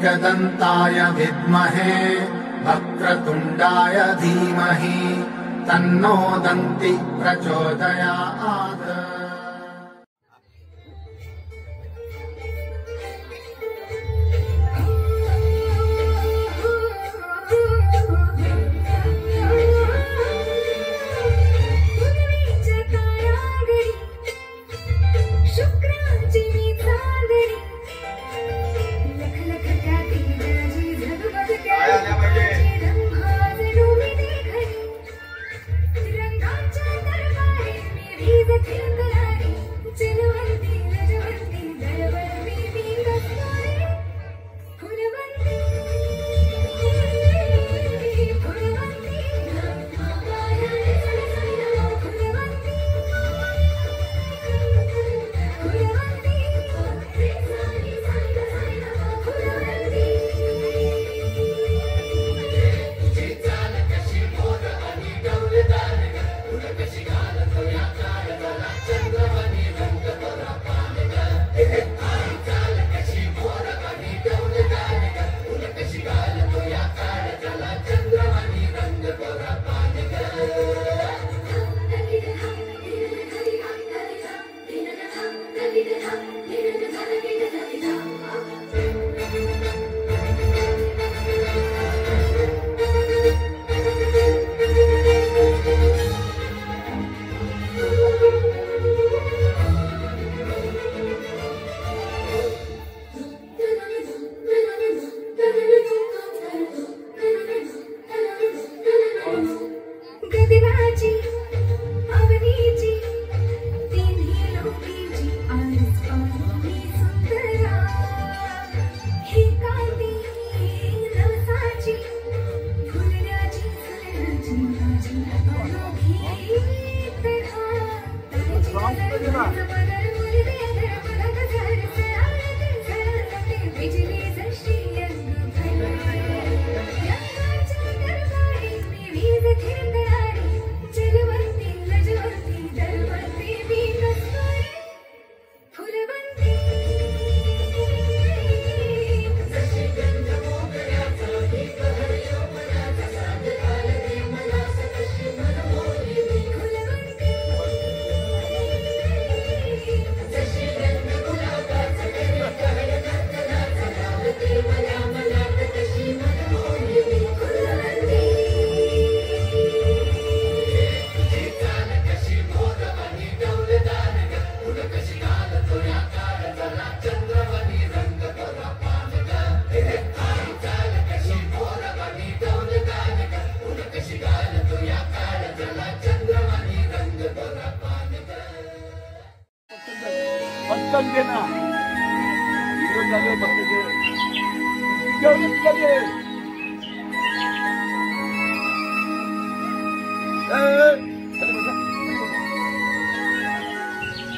एकदन्ताय विद्महे वक्रतुण्डाय धीमहि तन्नो दन्ति प्रचोदयात्।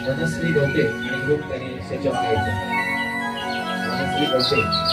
मनस्वी डोके आणि ग्रुप त्यांनी त्याच्यावर घ्यायचं. मनस्वी डोके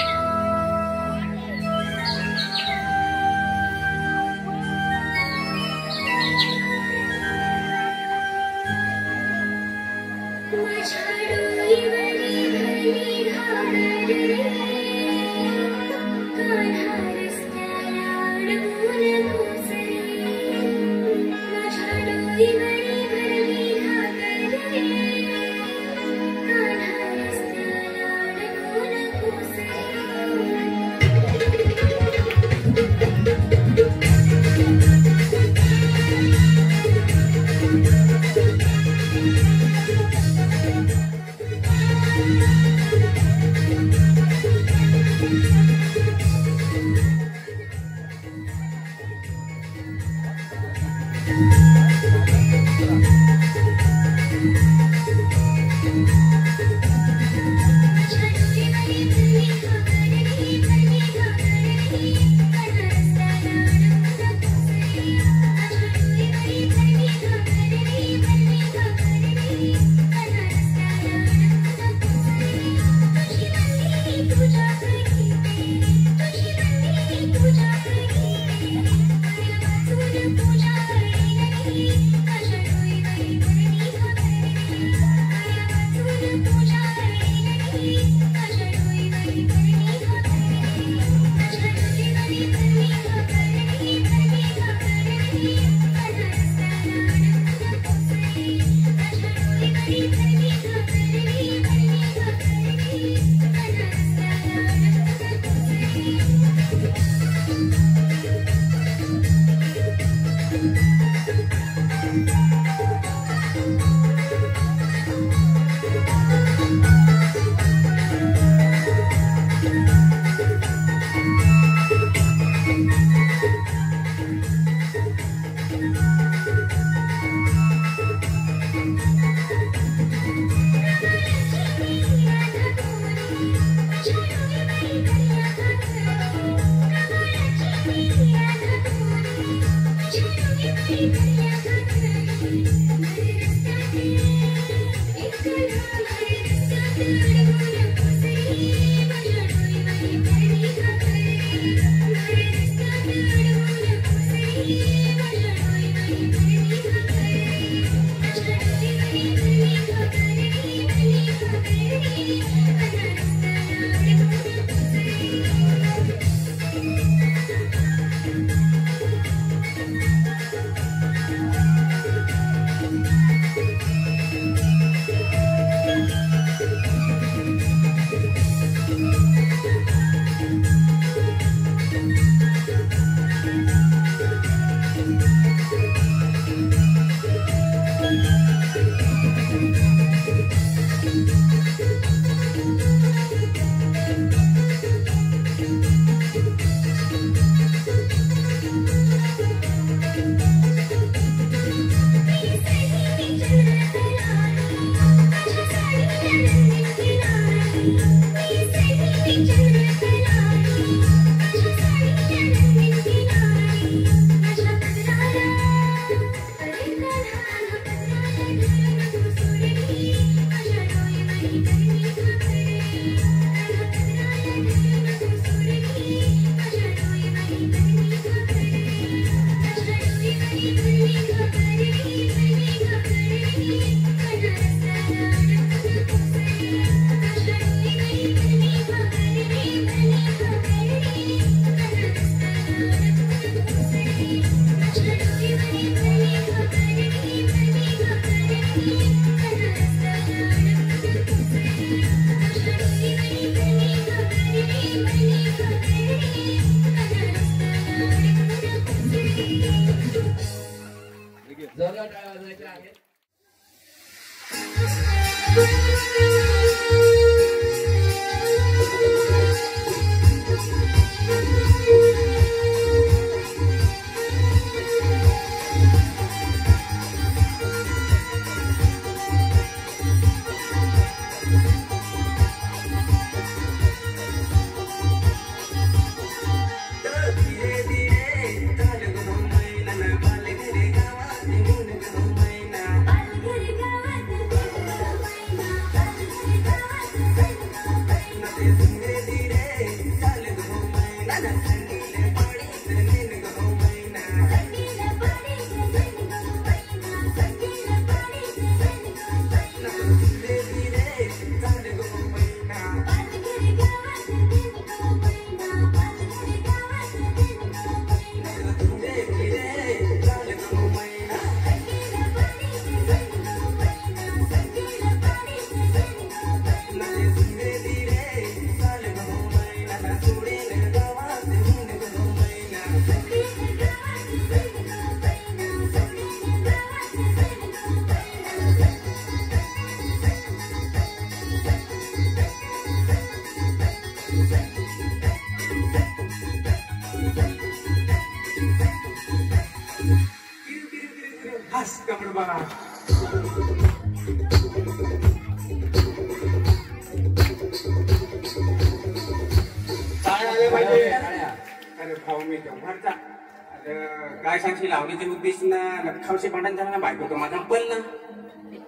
काय सांगशील लावणीचे उद्देश ना नखावशे पांढऱ्यांना बायको तो माझा पण ना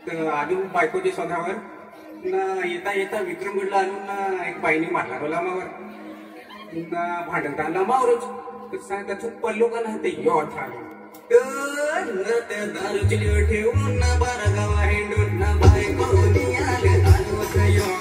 तर अजून बायकोच्या स्वतःवर ना येता येता विक्रमगडला आणून ना एक बाईने मारला गुलामावर ना भांडणताना मावरच तर सांग त्याचं पल्लो का ना ते यॉट आलो तर दारूची ठेवून ना बारा गावा हेंडून ना बायको आले आलो यॉट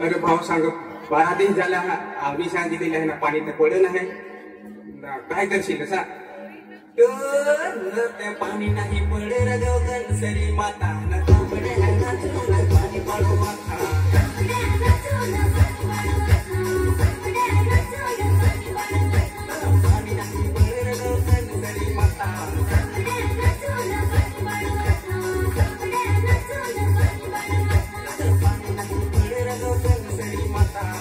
अरे भाऊ सांग 12 दिवस झाला आम्ही सांगितलेलं आहे ना पाणी तर पडलं नाही काय करशील असा ते पाणी नाही पडे रगव कणसरी माता न तांबडे नाचून पाणी पाडू माथा पाणी नाही पडे रगव कणसरी माता पाणी नाही पडे रगव कणसरी माता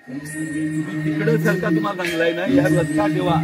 तिकडे सरकार तुम्हाला चांगलाय ना या लक्षात ठेवा.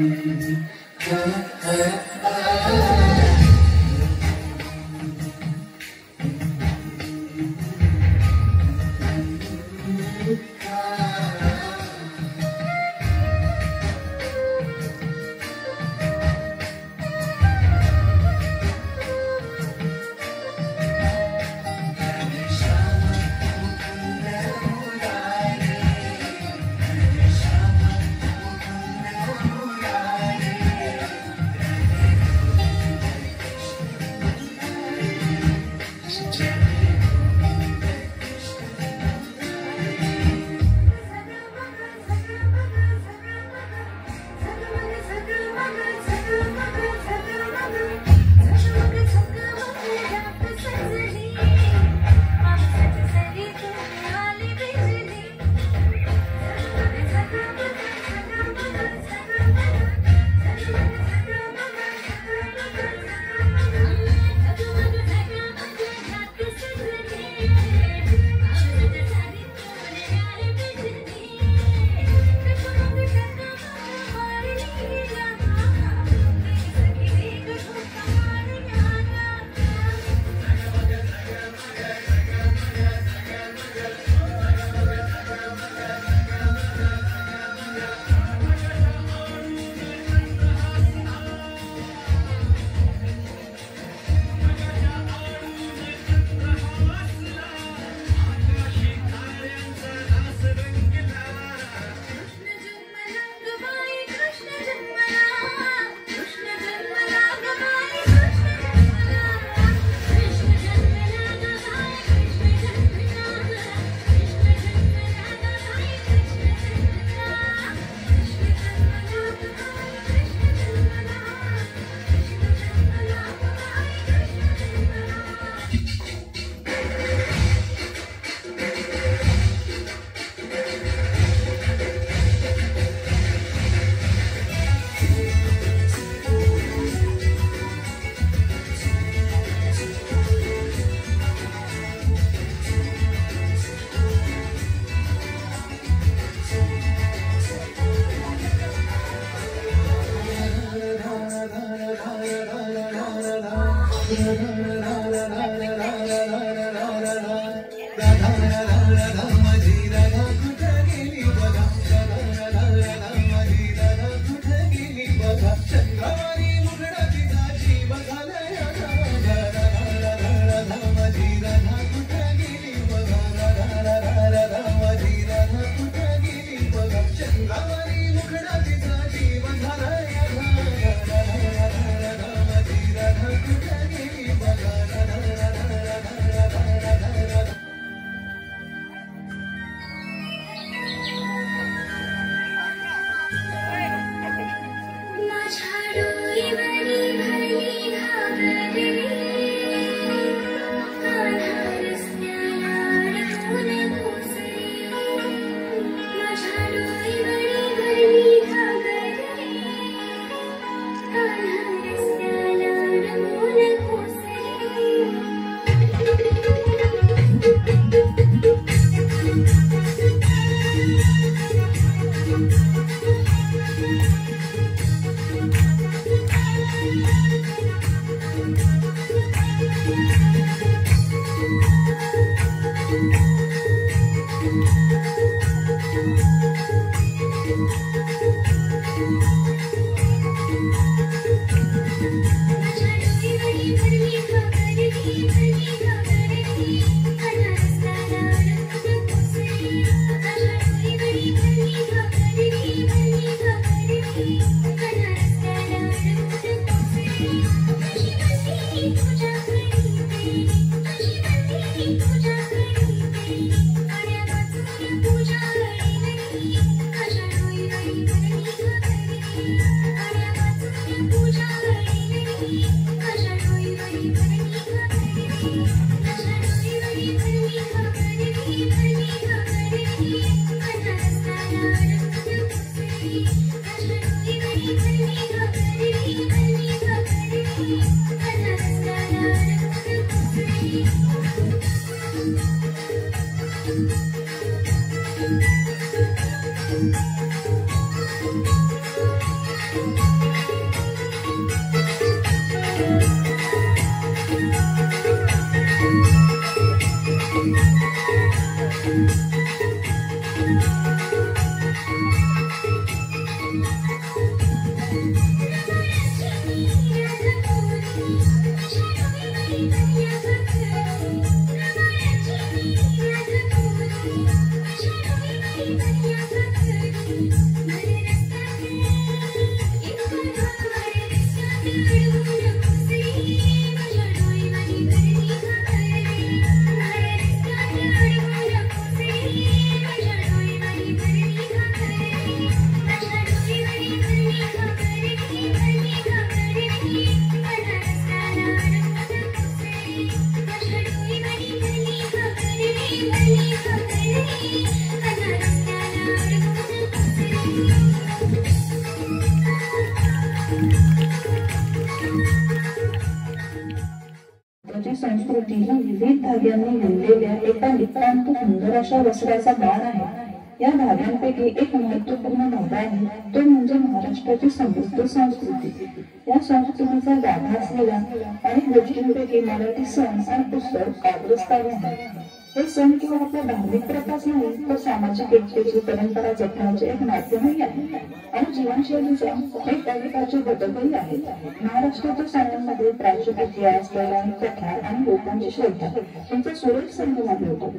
संस्कृती ही विविध धाग्यांनी विणलेल्या एका नितांत सुंदर अशा वस्त्राचा बाण आहे. या धाग्यांपैकी एक महत्वपूर्ण धागा आहे तो म्हणजे महाराष्ट्राची समृद्ध संस्कृती. या संस्कृतीचा गाभा असलेला अनेक गोष्टींपैकी मराठी सण आणि उत्सव अग्रस्थानी आहे. हे सण केवळ आपल्या धार्मिक प्रथाच नाही तर सामाजिक एकतेची परंपरा जपण्याचे एक माध्यमही आहे आणि जीवनशैलीचा एक अविभाज्य घटकही आहे. महाराष्ट्राच्या सणांमध्ये प्राचीन इतिहास, पौराणिक कथा आणि लोकांची श्रद्धा यांचा सुरेख संगम आढळतो.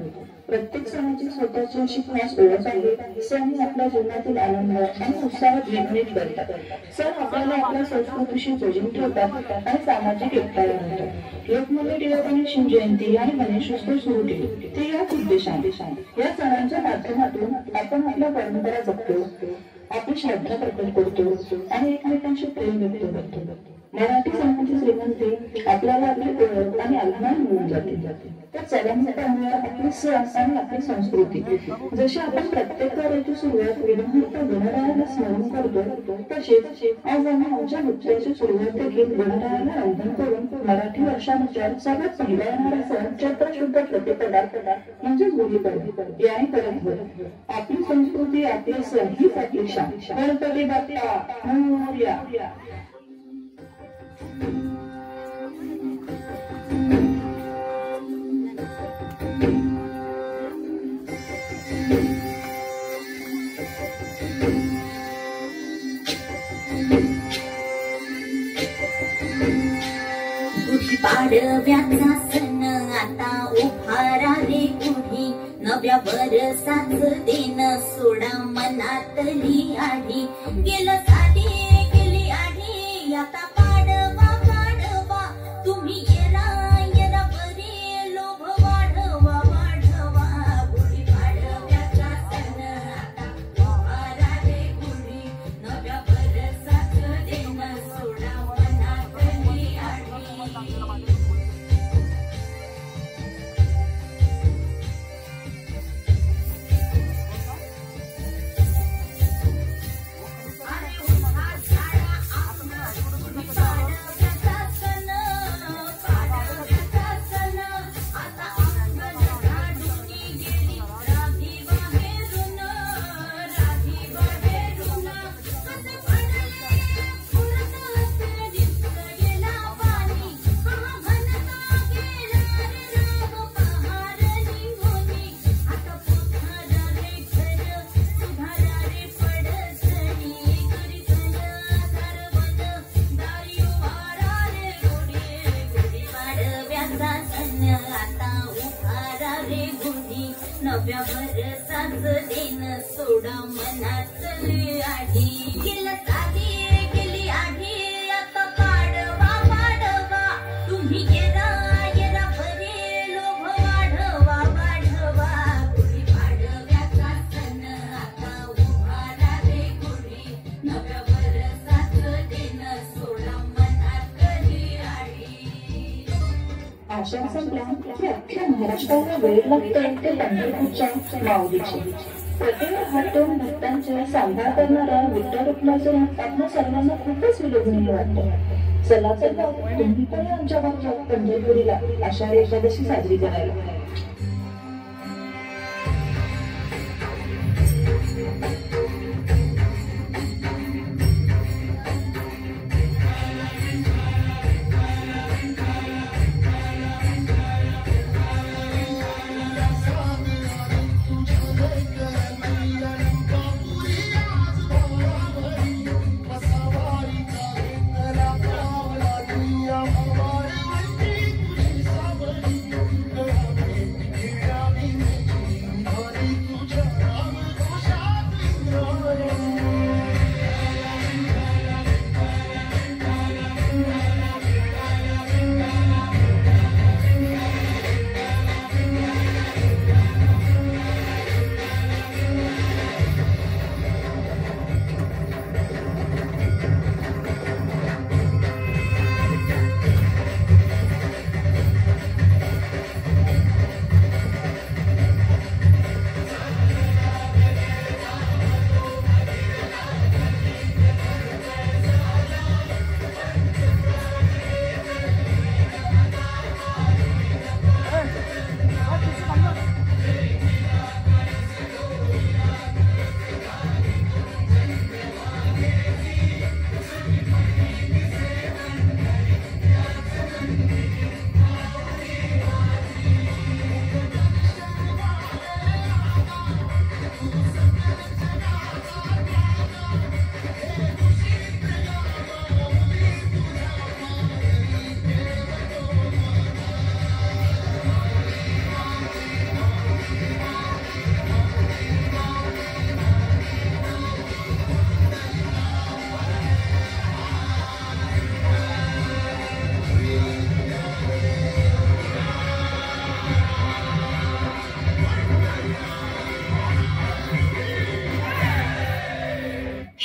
प्रत्येक सणाची स्वतःची अशी खास ओळख आहे. सण आपल्या जीवनातील आनंद आणि उत्साह द्विगुणित करतात. सण आपल्याला आपल्या संस्कृतीशी जोडून ठेवतात आणि सामाजिक एकता वाढवतात. लोकमान्य टिळकांनी शिवजयंती आणि गणेशोत्सव सुरू केले ते याच उद्देशाने. या सणांच्या माध्यमातून आपण आपल्या परंपरा जपतो, आपली श्रद्धा प्रकट करतो आणि एकमेकांशी प्रेम व्यक्त करतो. मराठी सणांची श्रीमंती आपल्याला आपली ओळख आणि अभिमान मिळून जाते. तर चला आपली सण आणि आपली संस्कृती जशी आपण प्रत्येक कार्याची सुरुवात विघ्नहर्ता गणरायाला स्मरण करतो तसेच आज आम्ही आमच्या नृत्याची सुरुवात देखील गणरायाला वंदन करून मराठी वर्षानुसार सर्वात पहिला येणारा सण चैत्र शुद्ध प्रतिपदार्थ म्हणजेच गुढीपाडवा याने करत आपली संस्कृती, आपले सण हीच आपली शान. गणपती बाप्पा मोरया. पाडव्याचा सण आता उभारा रे गुढी, नव्या वर्षाच दिन सोडा मनातली आढी. गेलं साधी गेली आढी आता पाडवा पाडवा, तुम्ही येरा येरा बरी लोभ वाढवा वाढवा. गुढी पाडव्याचा सण आता उभारा रे गुढी, नव्या वर्षाच दिन सोडा मनातली आढी. अरे नव्या भरसाच दिन सोडा मनातली आधी गेलं साधी गेली आधी आता पाडवा पाडवा तुम्ही येरा येरा भरे लोभ वाढवा वाढवा गुढी पाडव्याचा सण आता उभारा रे गुढी नव्या भरसाच दिन सोडा मनातली आधी. आषाढ संपला की अख्ख्या महाराष्ट्राला वेळ लागतोय ते पंढरपूरच्या माऊलीची. प्रतिमा हातून भक्तांचे सांभाळ करणारा विठ्ठल रुक्माचं आपल्या सर्वांना खूपच विलोभनीय वाटतं. चला तर मग तुम्ही पण आमच्या गावात पंढरपुरीला आषाढी एकादशी साजरी करायला.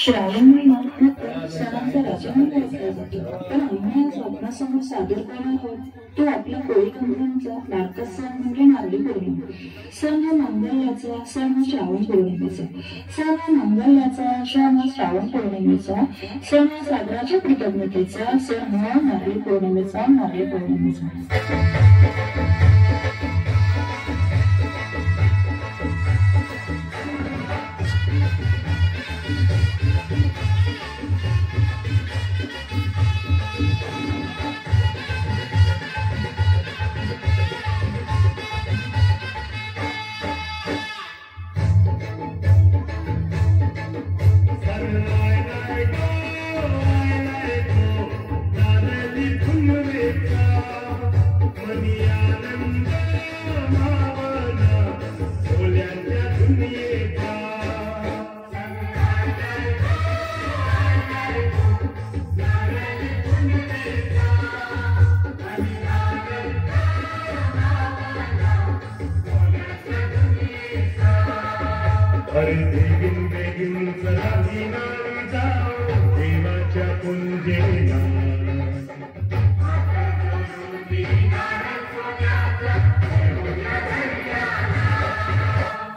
श्रावण महिना सणांचा राजा म्हणून ओळखला जातो. पण आम्ही आज आपणासमोर सादर करणार आहोत तो आपल्या कोळी बांधवांचा लाडका सण म्हणजे नारळी पौर्णिमा. सण हा मांगल्याचा, सण हा श्रावण पौर्णिमेचा, सण हा मांगल्याचा, सण हा श्रावण पौर्णिमेचा, सण हा सागराच्या कृतज्ञतेचा, सण हा नारळी पौर्णिमेचा, नारळी पौर्णिमेचा.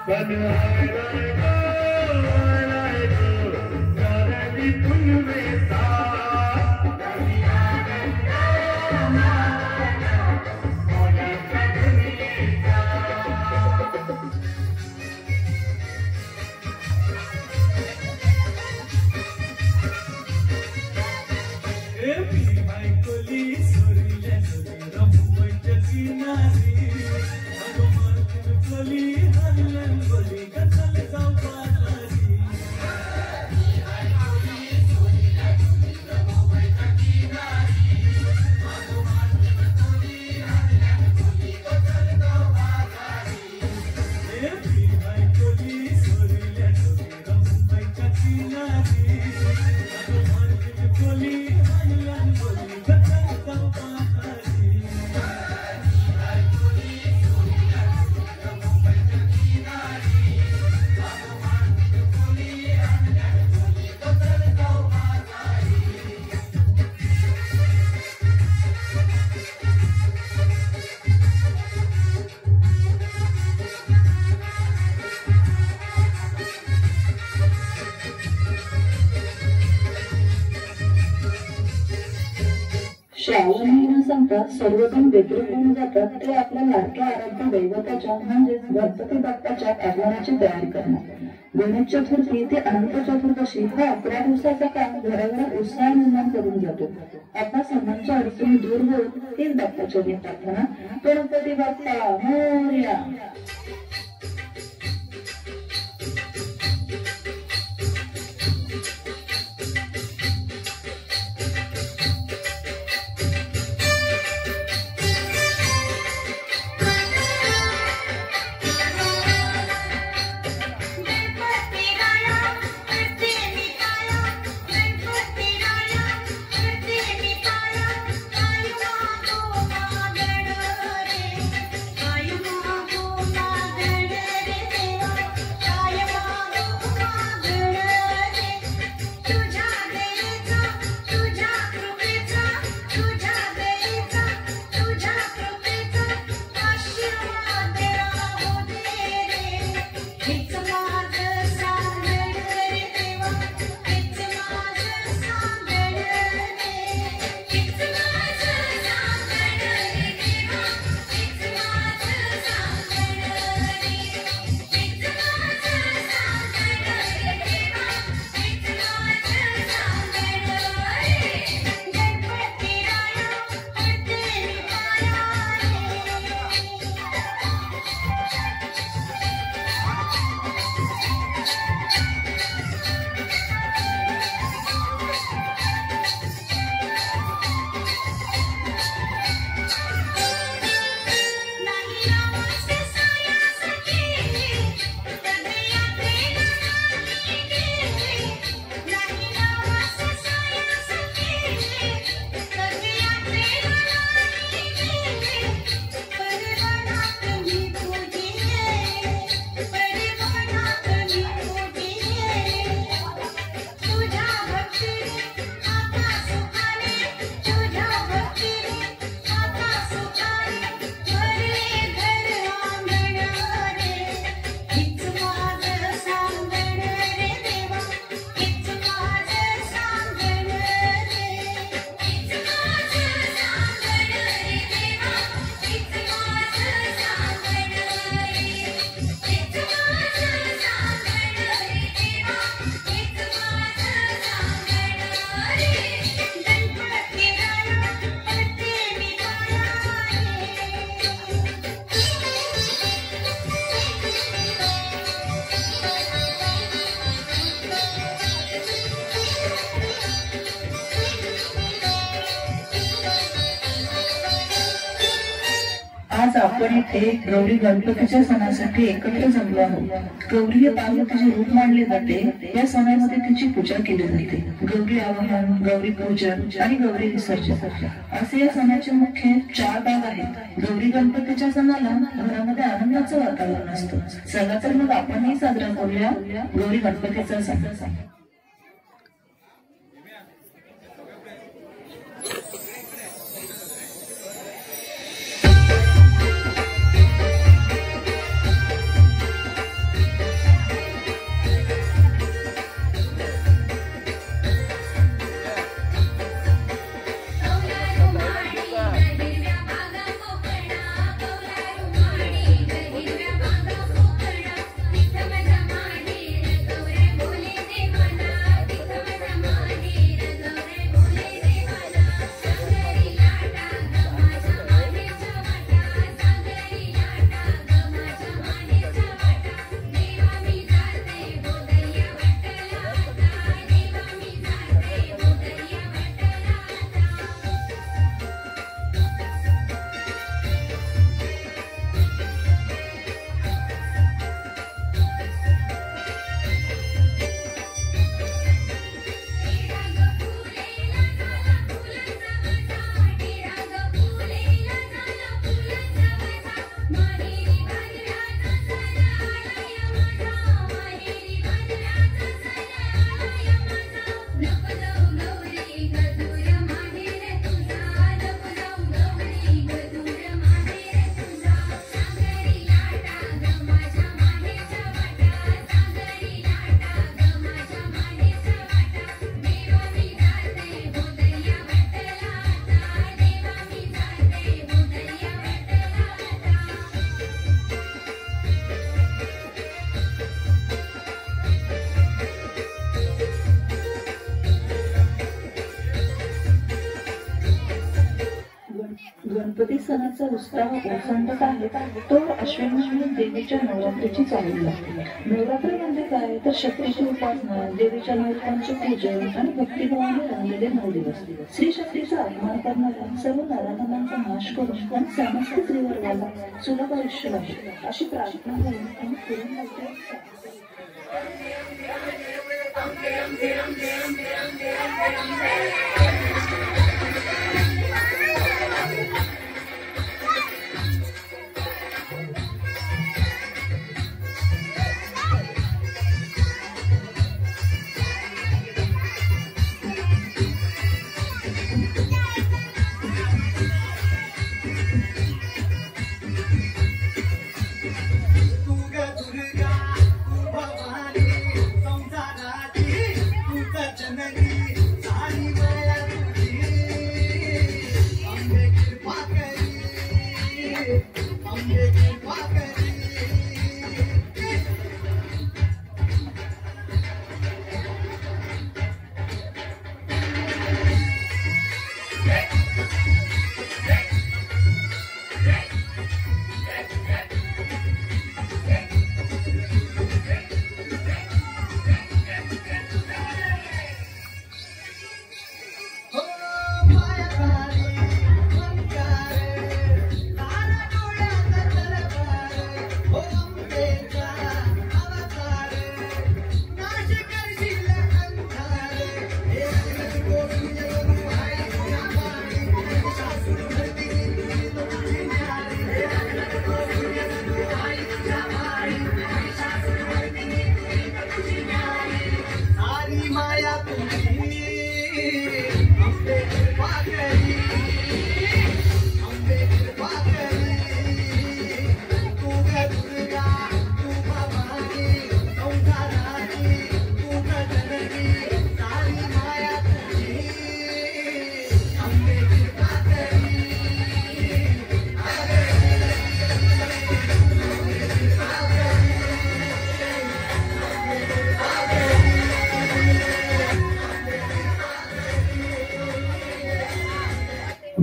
Hallelujah, श्रावण महिना संपतात सर्वजण बेदरूप होऊन जातात ते आपल्या लाडक्या आराध्य दैवताच्या म्हणजेच गणपती बाप्पाच्या आगमनाची तयारी करणार. गणेश चतुर्थी ते अनंत चतुर्दशी हा 11 दिवसाचा काळ घराघरात उत्साह निर्माण करून जातो. आपल्या सर्वांच्या अडचणी दूर होऊन तीच बाप्पाच्या प्रार्थना. गणपती बाप्पा मोरया. आज आपण इथे गौरी गणपतीच्या सणासाठी एकत्र जमलो आहोत. गौरी हे पार्वतीचे रूप मानले जाते. या सणामध्ये तिची पूजा केली जाते. गौरी आवाहन, गौरी पूजन आणि गौरी विसर्जन असे या सणाचे मुख्य 4 भाग आहेत. गौरी गणपतीच्या सणाला घरामध्ये आनंदाचं वातावरण असतं. चला तर मग आपणही साजरा करूया गौरी गणपतीचा सण. हिरव्या बागा कोकणा, विठ्ठल माझ्या माहेर, गौरे बोले देवाना. गणपती सणाचा उत्साह ओसंडत आहे तो अश्विन महिन्यात देवीच्या नवरात्रीची चालू लागते। नवरात्र म्हणजे काय तर शक्तीची उपासना, देवीच्या नवरात्रांचे पूजन आणि भक्तिभावाने रंगलेले 9 दिवस। श्री शक्तीचा अभिमान करणाऱ्या सर्व नराधमांचा नाश करून आणि समस्त त्रिवर्गाला सुलभ आयुष्य लाभे अशी प्रार्थना करून आणि पुरून लागते।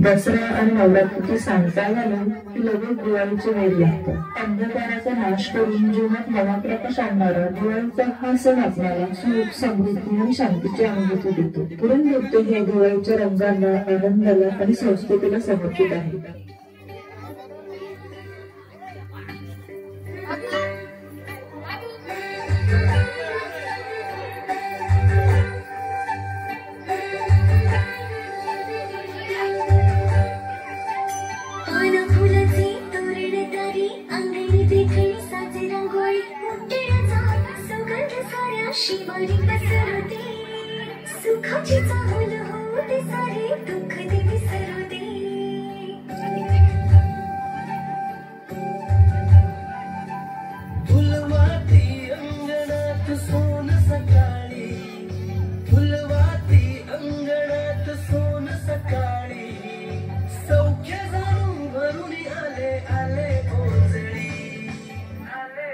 दसरा आणि नवरात्रीची सांगता झालं की लगेच दिवाळीचे वेळ लागतात। अंधकाराचा नाश करून जीवनात नवा प्रकाश आणणारा दिवाळीचा हा सण आपल्याला सुख, समृद्धी आणि शांतीची अनुभूती देतो। पुरण नृत्य हे दिवाळीच्या रंगाला, आनंदाला आणि संस्कृतीला समर्पित आहे। शिवारी पसरते सुखाची चाहूल होते सारे दुःख दे विसरते फुलवाती अंगणात सोन सकाळी फुलवाती अंगणात सोन सकाळी सौख्य जाणून भरून आले आले ओझळी आले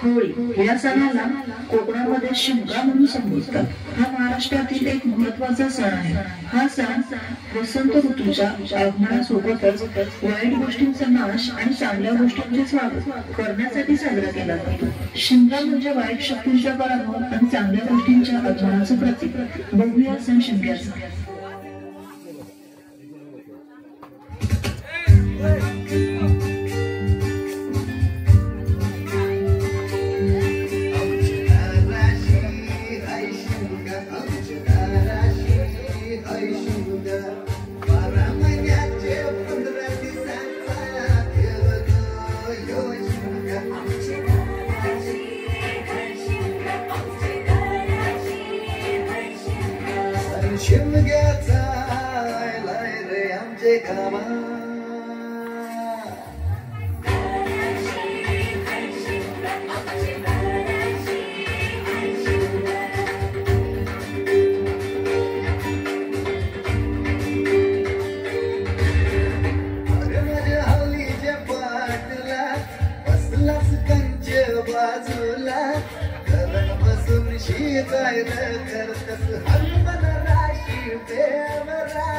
होळी या सणाला कोकणामध्ये शिमगा म्हणून संबोधतात। हा महाराष्ट्रातील एक महत्वाचा सण आहे। हा सण वसंत ऋतूच्या आगमनासोबतच वाईट गोष्टींचा नाश आणि चांगल्या गोष्टींचे स्वागत करण्यासाठी साजरा केला जातो। शिमगा म्हणजे वाईट शक्तींचा पराभव आणि चांगल्या गोष्टींच्या आगमनाचं प्रतीक। बघूया सण शिमग्याचा। Yeah. घ्यावा बाजूला घरात बसून शिकायला करतस हनुमान राशी देवरा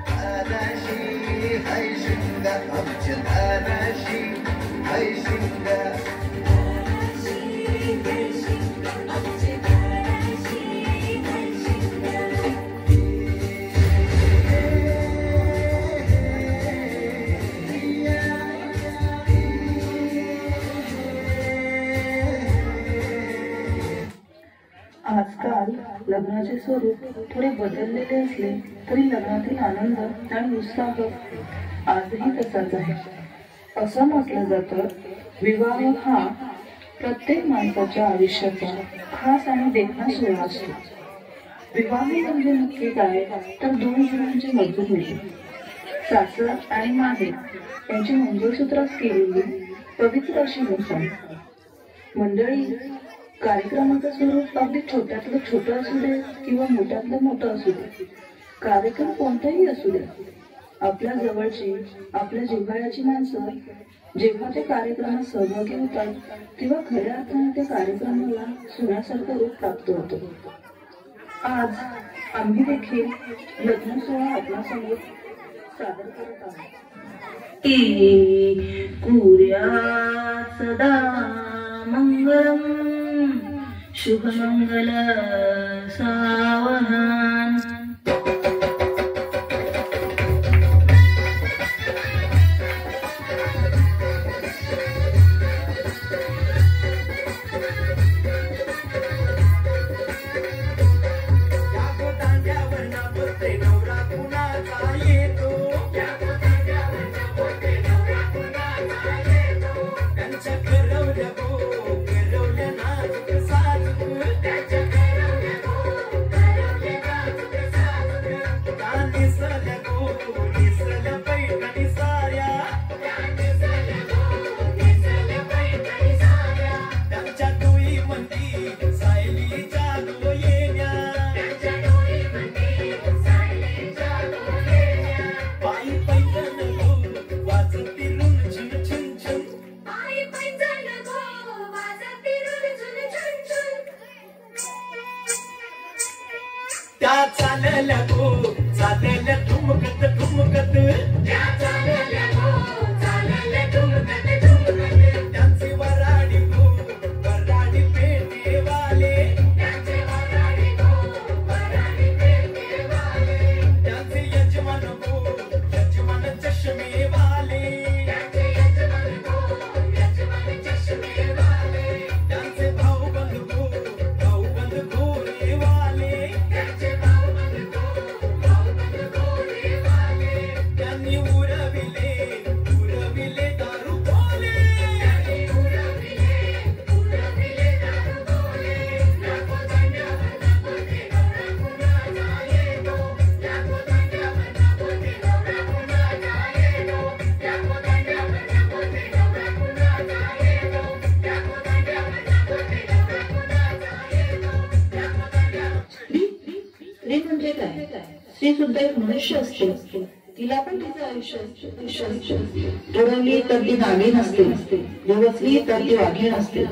दाराशी हाय शिंगा आमच्या दाराशी हाय शिंगा आजकाल लग्नाचे स्वरूप थोडे बदललेले असले तरी लग्नातील आनंद आणि उत्साह आजही तसाच आहे. असं म्हटलं जातं, विवाह हा प्रत्येक माणसाच्या आयुष्याचा खास आणि देखणा सोहळा असतो. विवाह म्हणजे नक्की काय तर दोन जणांची मजबूत मिळते. सासर आणि माहेर यांची मंगळसूत्रास केलेली पवित्र अशी मोसम. मंडळी, कार्यक्रमाचं स्वरूप अगदी छोट्यातलं छोटं असू दे किंवा मोठ्यातलं मोठं असू दे, कार्यक्रम कोणताही असू दे, आपल्या जवळची आपल्या जिव्हाळ्याची माणसं जेव्हा त्या कार्यक्रमात सहभागी होतात तेव्हा खऱ्या अर्थाने त्या कार्यक्रमाला सोन्यासारखं रूप प्राप्त होतं. आज आम्ही देखील लग्न सोहळा आपल्यासमोर सादर करत आहोत. कुर्या सदा मंगलम शुभमंगल सावधान. त्या चालल्या गो चालल्या ठुमकत ठुमकत त्या चालल्या गो चालल्या ठुमकत ठुमकत त्यांचे वराडी गो वराडी पेटेवाले त्यांचे वराडी गो वराडी पेटेवाले त्यांचे यजमान गो यजमान चष्मेवाले त्यांचे यजमान गो यजमान चष्मेवाले त्यांचे भाऊबंद गोरेवाले स्त्री म्हणजे काय? स्त्री सुद्धा एक मनुष्य असते. तिला पण तिचं आयुष्य असते. तुडवली तर ती नागिन असते, दिवसली तर ती वाघीण असते.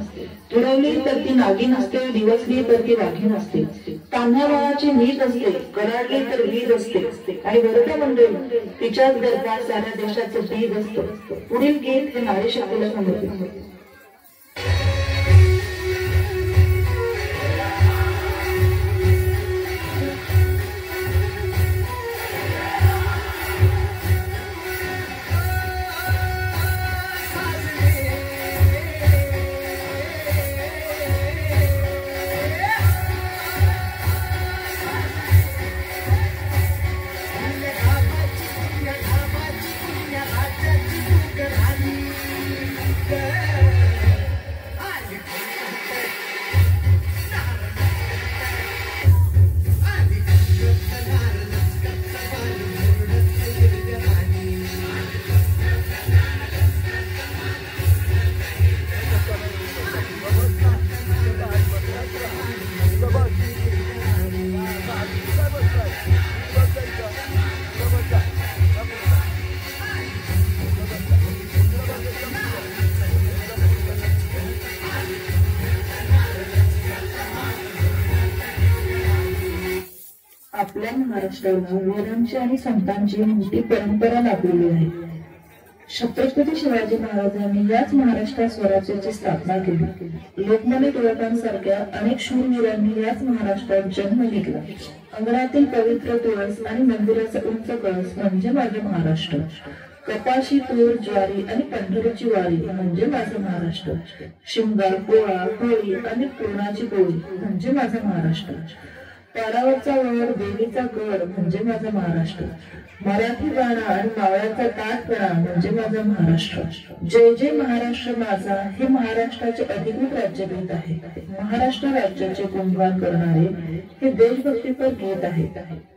तुडवली तर ती नागिन असते, दिवसली तर ती वाघीण असते. तान्ह्या बाळाची नीट असते, कडाडली तर वीज असते. आणि बरोबर मंडळी, तिच्याच गर्भात साऱ्या देशाचं बीज असतं. पुढील गीत हे नारी शक्तीला समजते. Yeah. आपल्या महाराष्ट्राला वीरांची आणि संतांची मोठी परंपरा लाभलेली आहे. छत्रपती शिवाजी महाराजांनी याच महाराष्ट्रात स्वराज्याची स्थापना केली. लोकमान्य टिळकांसारख्या अनेक शूरवीरांनी याच महाराष्ट्रात जन्म घेतला. अंगणातील पवित्र तुळस आणि मंदिराचा उंच कळस म्हणजे माझे महाराष्ट्र. कपाशी, तूर, ज्वारी आणि पंढरीची वारी म्हणजे माझा महाराष्ट्र. शिमगा, पोळा, होळी आणि पुरणाची पोळी म्हणजे माझा महाराष्ट्र. पारावरचा वर, देवीचा गड म्हणजे माझा महाराष्ट्र. मराठी बाणा आणि मावळ्याचा ताटपणा म्हणजे माझा महाराष्ट्र. जय जय महाराष्ट्र माझा हे महाराष्ट्राचे अधिकृत राज्यगीत आहे. महाराष्ट्र राज्याचे गुणगान करणारे हे देशभक्तीपर गीत आहे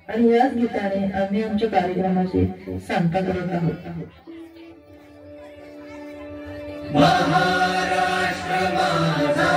आणि याच गीताने आम्ही आमच्या कार्यक्रमाची सांगता करत आहोत. महाराष्ट्र माझा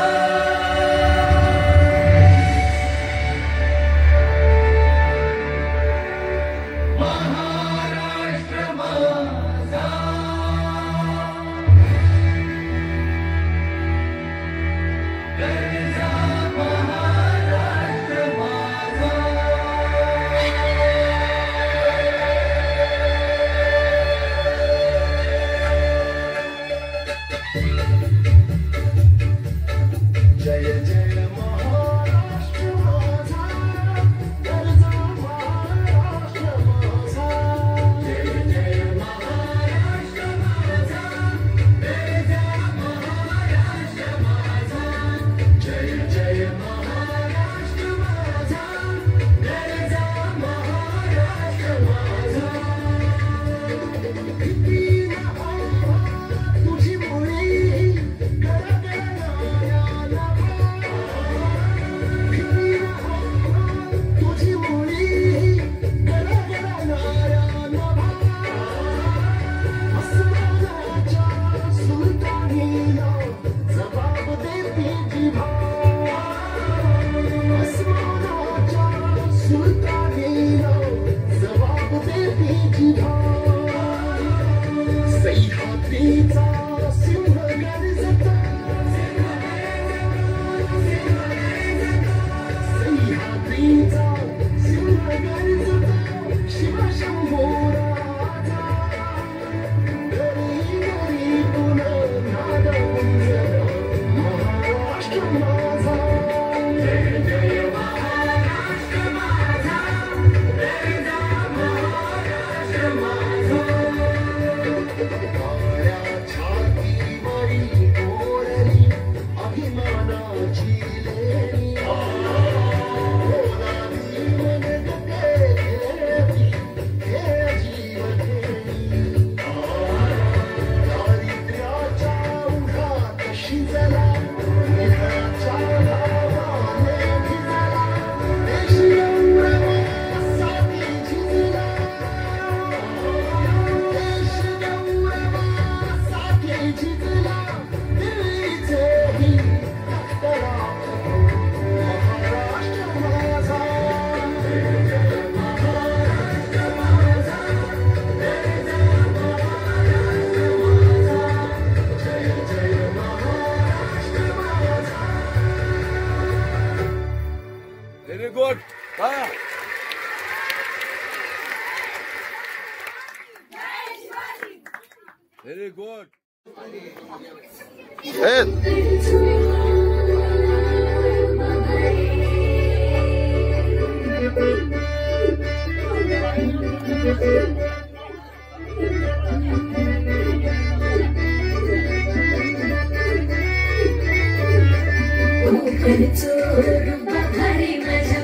Very good.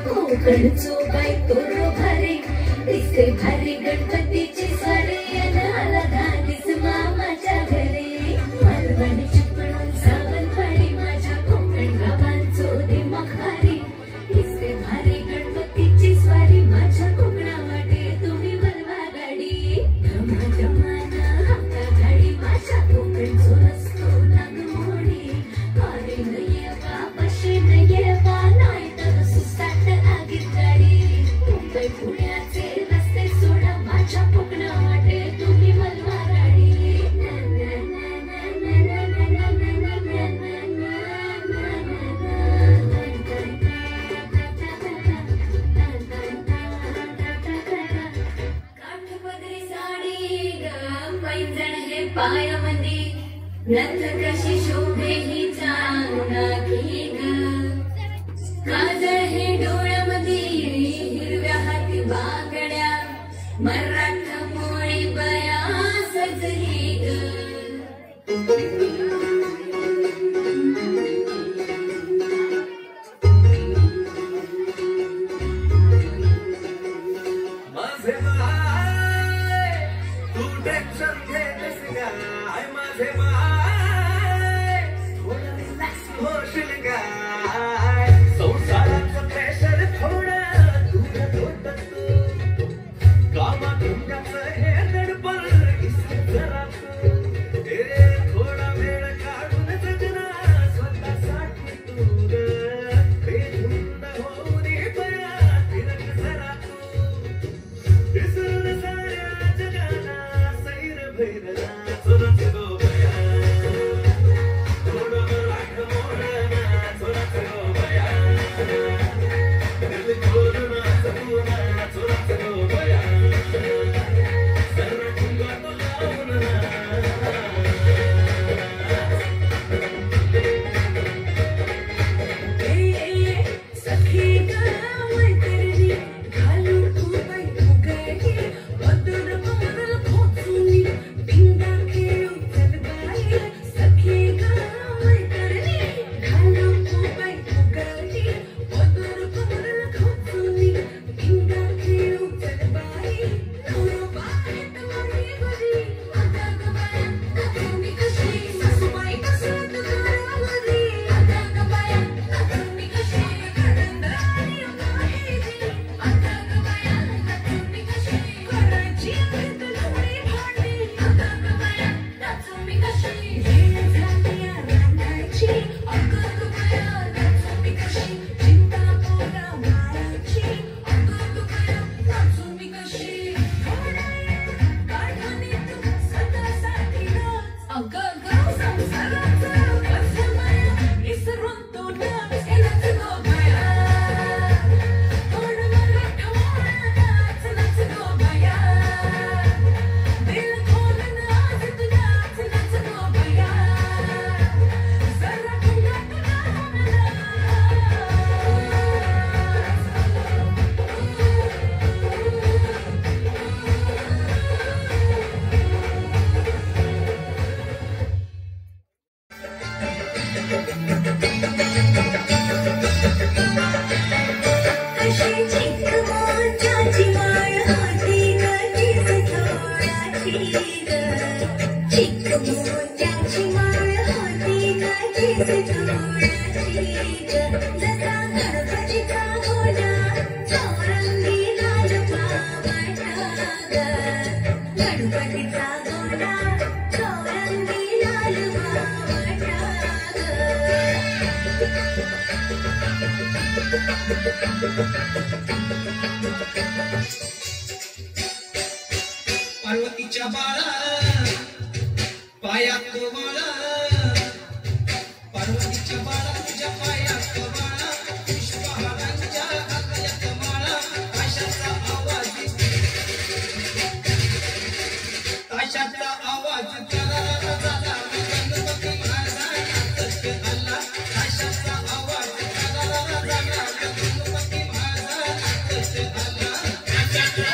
कोकणचो बायको भारी दिसते भारी गणपतीची साडी आला धाडीस मामाच्या घरी मालवणी चिपळूण सावंतवाडी माझ्या कोकण गावांचो दिमाग भारी दिसते भारी गणपतीची स्वारी माझ्या कोकणा वाटे तुम्ही बलवा गाडी धमाधमाना हक्का गाडी माझ्या कोकणचो रस्तो नागमोडी अरे नये बापाशी नये बा नाही तर सुसाट आगीत गाडी मुंबई पुण्याचे रस्ते गोरी नथ कशी शोभे ही चांगली ग काजळ हे डोळ्यामध्ये हिरव्या हाती बागड्या मराठा मोळी बया सजली ग पार्वतीच्या बाळा पायात बाळा पार्वतीच्या बाळा तुझ्या पायात बाळा पुष्पहारांच्या हातात माळा ताशाचा आवाज ताशाचा आवाज गणपती महाराज आला ताशाचा आवाज गणपती महाराज आला ताशाचा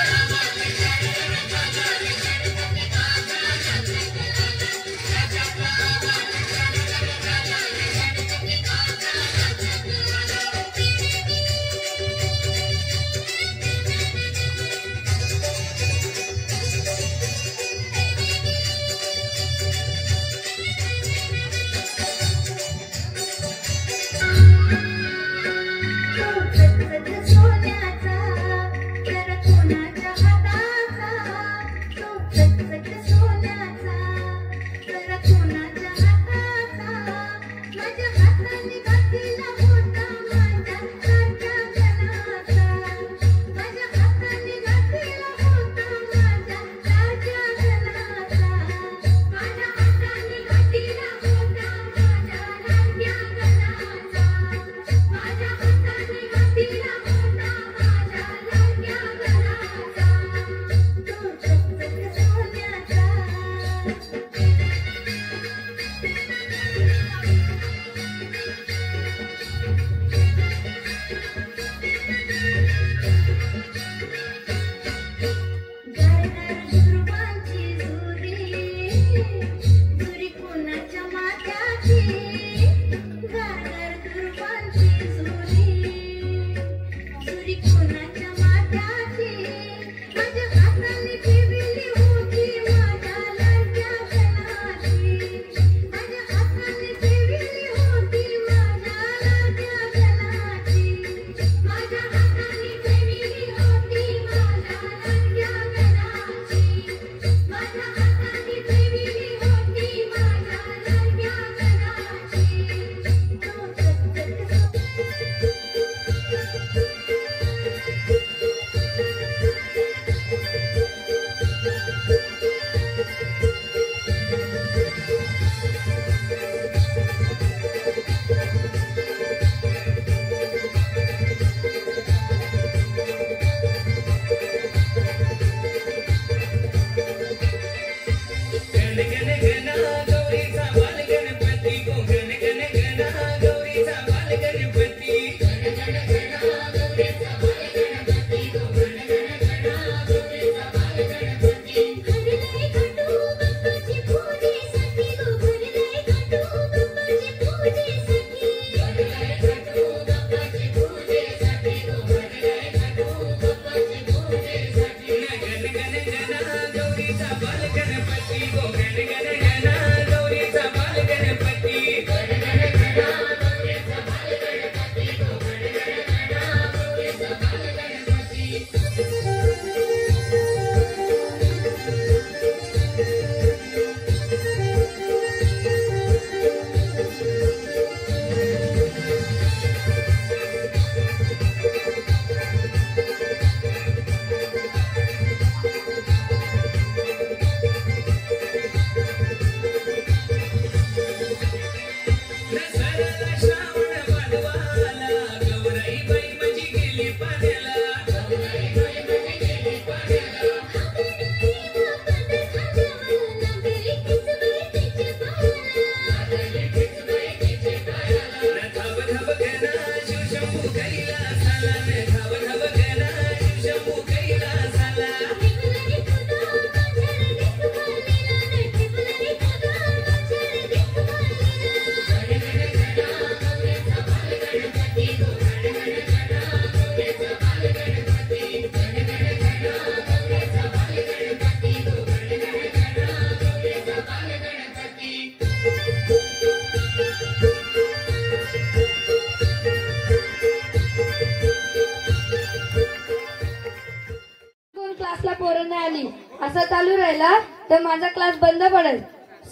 असा चालू राहिला तर माझा क्लास बंद पडेल.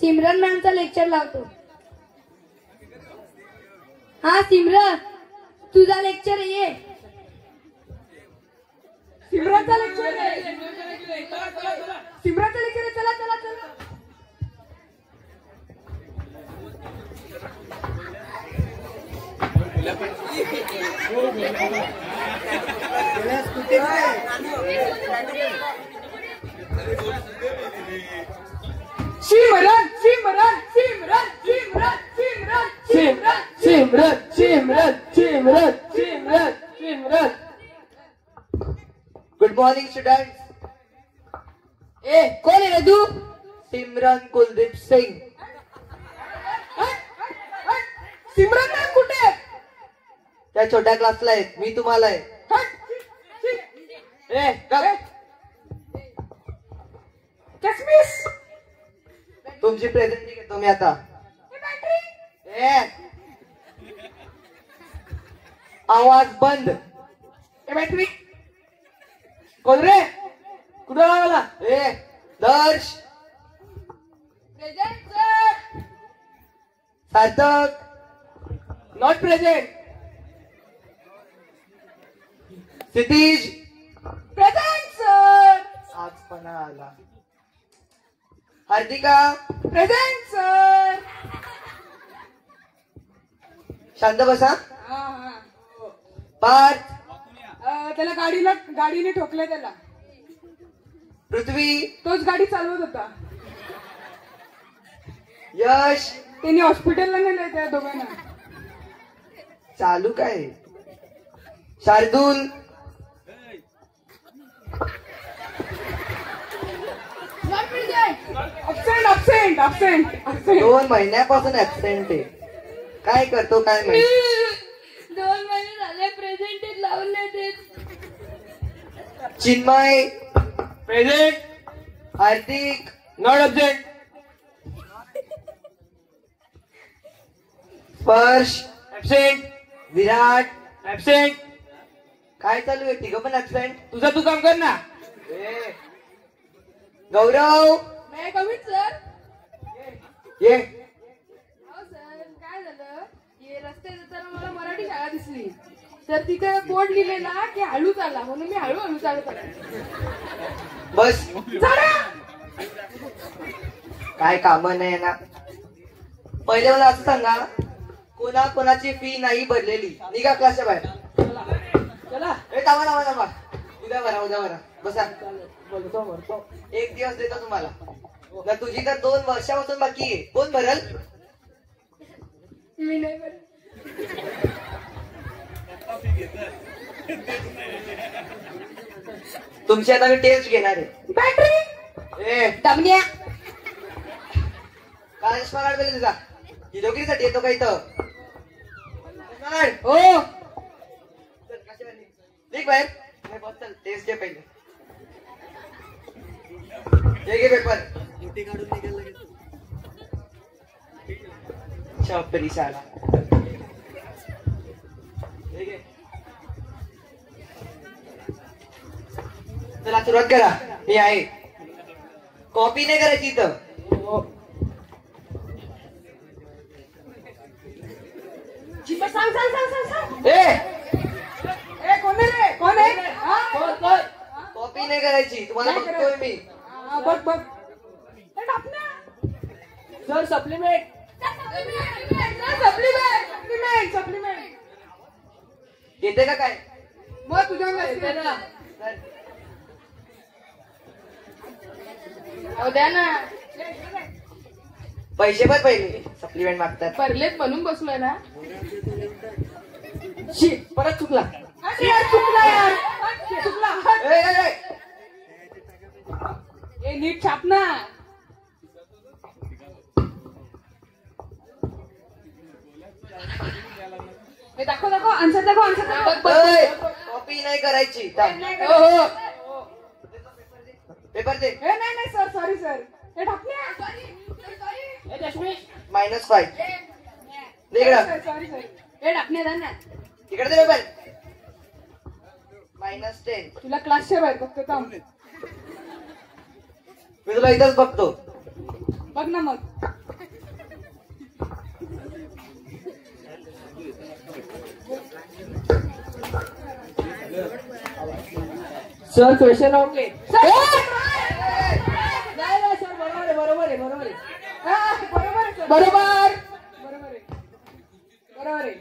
सिमरन मॅमचा लेक्चर लावतो. हा सिमरन, तुझा लेक्चर ये. सिमरनचा लेक्चर आहे. सिमरनचा लेक्चर आहे. चला चला चला. Simran Simran Simran Simran Simran Simran Simran Simran Simran Simran Simran. Good morning student. ए कोण आहे रे तू? सिमरन कुलदीप सिंग. सिमरन मॅम कुठे आहे? त्या छोट्या क्लासला आहेत. मी तुम्हाला आहे. ए कसमिस तुमची प्रेझेंटी घेतो मी आता. ए आवाज बंद. ए बॅटरी कोण रे? कुठं लावला? ए दर्श, present sir. Sarthak, not present. Kshitij, present sir. आज पण आला. Hardika, present sir. शांत बसा. हा हा. पार्थ, त्याला गाडीने ठोकले त्याला. पृथ्वी, तोच गाडी चालवत होता. यश, त्यांनी हॉस्पिटलला नेलंय त्या दोघांना. चालू काय? Shardul, absent absent absent absent. 2 महिन्यापासून ऍबसेंट आहे. काय करतो काय माहिती. 2 महिने झाले प्रेझेंटेज लावले ते. Chinmay, present. Hardik, not absent. स्पर्श, ऍबसेंट. विराट. ऍबसेंट. काय चालू आहे? तिघं पण ऍबसेंट. तुझं तू काम कर ना. गौरव, नाही कमीच सर. ये. हो सर, काय झालं? हे रस्त्यात जाताना मला मराठी शाळा दिसली. तर तिथे बोर्ड लिहिलेला की हळू चाला, म्हणून मी हळूहळू चालत आले. बस. काय काम नाही ना. पहिले मला असं सांगा, कोणाची फी नाही भरलेली निघा क्लासच्या बाहेर. चला. थांबा थांबा थांबा. उद्या भरा बसा. एक दिवस देतो तुम्हाला. ना तुझी तर 2 वर्षापासून बाकी आहे. कोण भरल? मी नाही बरं. तुमची आता मी टेस्ट घेणार आहे. बॅटरी. ए दमन्या. काय चष्मा काढ पहिले तुझा. हिरोगिरीसाठी येतो का इथं? हो. निघ बाहेर. टेस्ट घे पहिले. हे घे पेपर. छपरी शाळा. हे घे. चला सुरुवात करा. मी आहे. कॉपी नाही करायची इथं. सांग सांग सांग सांग सांग. ए कोण आहे रे? कोण आहे? कॉपी नाही करायची. तुम्हाला बघतोय मी. बघ बघ. Sir supplement. Supplement supplement. येते का काय? मग तुझ्या द्या ना. पैसे पण पहिले सप्लिमेंट मागतात. परलेत बनून बसलोय ना. परत चुकला. चुकला यार. चुकला. ए नीट छाप ना. दाखव दाखव. आन्सर दाखव. आन्सर दाखव. कॉपी नाही करायची. पेपर दे. नाही नाही सर. Sorry sir. हे टाकल्या. -5. इकडं. Sorry sir. हे टाकणे ना. इकडे दे पेपर. -10. तुला क्लासच्या बाहेर बघतो थांब. मी तुला इथंच बघतो. बघ ना मग. Sir question only. नाही सर, बरोबर आहे, बरोबर आहे, बरोबर आहे. बरोबर आहे, बरोबर बरोबर आहे.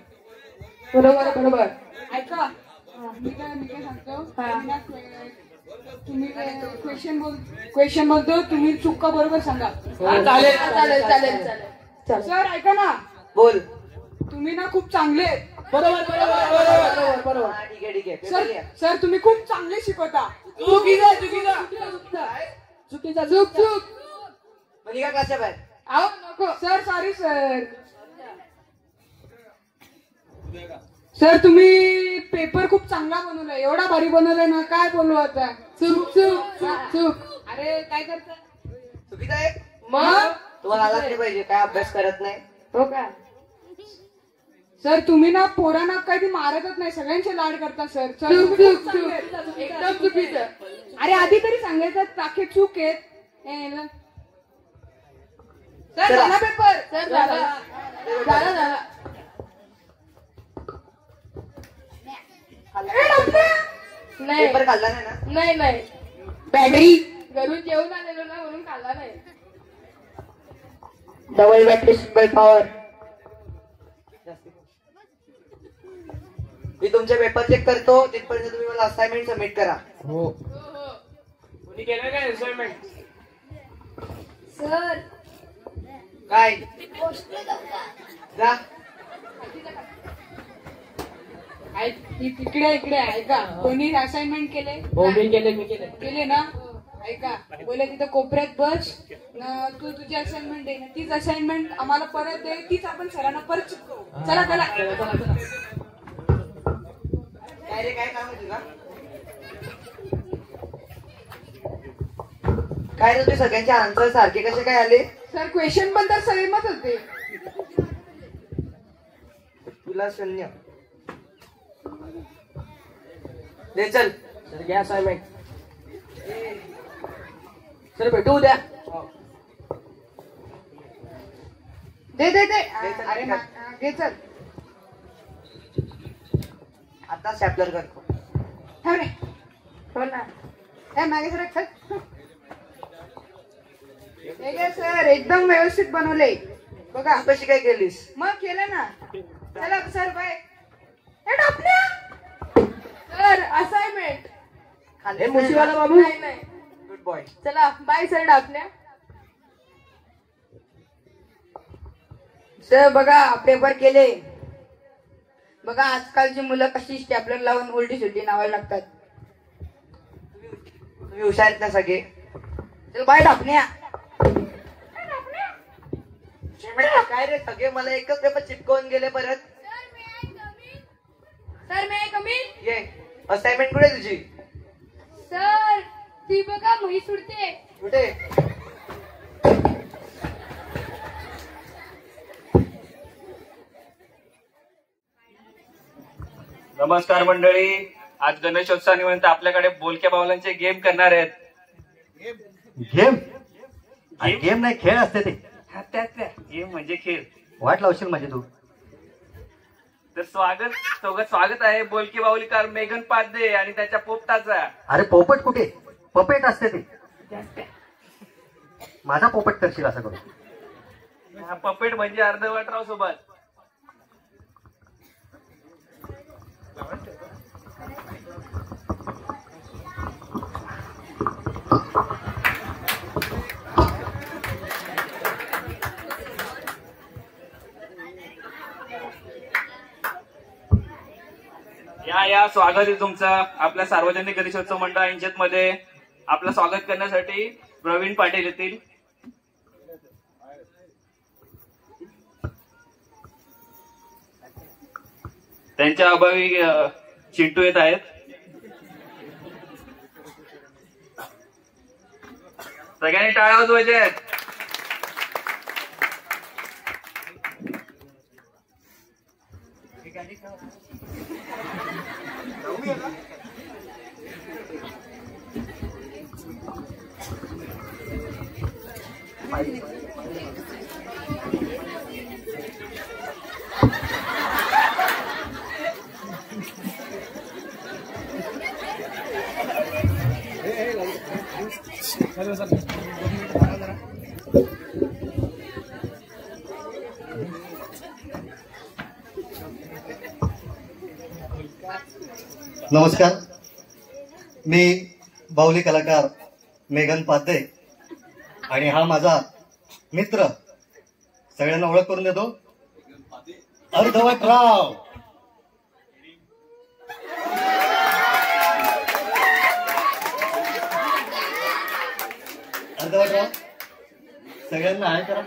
बरोबर बरोबर. ऐका, मी काय सांगतो, तुम्ही क्वेश्चन बोलतो, तुम्ही चुका बरोबर सांगा. चालेल चालेल चालेल चालेल. सर ऐका ना, बोल. तुम्ही ना खूप चांगले. बरोबर बरोबर बरोबर बरोबर. हा, ठीक आहे ठीक आहे. सर पेपर घ्या. सर तुम्ही खूप चांगले शिकवता. चुकीचा चुकीचा चुकीचा चूक चूक. मग निघा क्लासच्या बाहेर. अहो नको सर, सॉरी सर. सर तुम्ही पेपर खूप चांगला बनवलाय, एवढा भारी बनवलाय ना, काय बोलू आता. चूक चूक चूक चूक. अरे काय करता. चुकीचं आहे. मग तुम्हाला आलाच नाही पाहिजे, काय अभ्यास करत नाही. हो का. सर तुम्ही ना पोरांना काही मारतच नाही, सगळ्यांचे लाड करता सर. चूक चूक चूक, एकदम चुकीचं. अरे आधी तरी सांगायचं, टाके चूक आहेत. सर झाला पेपर. सर झाला झाला झाला. नाही पेपर खाल्ला नाही ना. नाही नाही, बॅटरी घरून जेवून आलेलो ना, म्हणून खाल्ला नाही. Double battery single power. मी तुमचे पेपर चेक करतो, तिथपर्यंत तुम्ही मला असाइनमेंट सबमिट करा. हो. कोणी केलं काय असाइनमेंट? सर काय जा. इकडे इकडे ऐका, कोणी असाइनमेंट केले? हो मी केले मी केले. केले ना. ऐका, बोले तिथं कोपऱ्यात बस, तू तुझी असाइनमेंट दे, तीच असाइनमेंट आम्हाला परत दे, तीच आपण सरांना परत चिपकवू. चला चला. काय रे, काय काम आहे तुझा? काय रे, तुझे सगळ्यांचे आन्सर सारखे कसे काय आले? सर क्वेश्चन पण तर सेमच होते. तुला 0. दे चल. सर घ्या असाइनमेंट. सर भेटू उद्या. दे दे दे. चल, अरे घे चल. आता सॅपलर करतो. थांब रे. हो ना. काय मागे सर चल. हे घे सर, एकदम व्यवस्थित बनवले बघा. तू कशी काय केलीस? मग केलं ना. चला सर बाय. Sir assignment. हे मुशीवाला बाबू. नाही नाही. Good boy. चला बाय सर डापण्या. सर बघा पेपर केले. बघा आजकालची मुलं कशी स्टॅपलर लावून उलटी सुलटी नावाला लागतात. तुम्ही हुशार आहेत ना सगळे. चल बाय डापण्या. काय रे, सगळे मला एकच पेपर चिपकवून गेले परत. सर मी कमी. ये असाइनमेंट कुठे तुझी? सर ती बघा म्हैस उडते. कुठे? नमस्कार मंडळी. आज गणेशोत्सवानिमित्त आपल्याकडे बोलक्या बावलांचे गेम करणार आहेत. गेम? गेम नाही, खेळ असते ते. गेम म्हणजे खेळ. वाट लावशील म्हणजे तू. तर स्वागत आहे बोलकी बाहुलीकार मेघन पाध्ये आणि त्याच्या पोपटाचा. अरे पोपट कुठे? पपेट असते ते. माझा पोपट करशील असं करू. हा पपेट म्हणजे अर्धवटराव सोबत. या स्वागत आहे तुमचं आपल्या सार्वजनिक गणेशोत्सव मंडळ इंचत मध्ये. आपलं स्वागत करण्यासाठी प्रवीण पाटील येतील. त्यांच्या अभावी चिंटू येत आहेत. सगळ्यांनी टाळ्या वाजवायच्या आहेत. नमस्कार, मी बाहुली कलाकार मेघन पाध्ये आणि हा माझा मित्र, सगळ्यांना ओळख करून देतो, अर्धवटराव. अर्धवटराव सगळ्यांना हाय करा.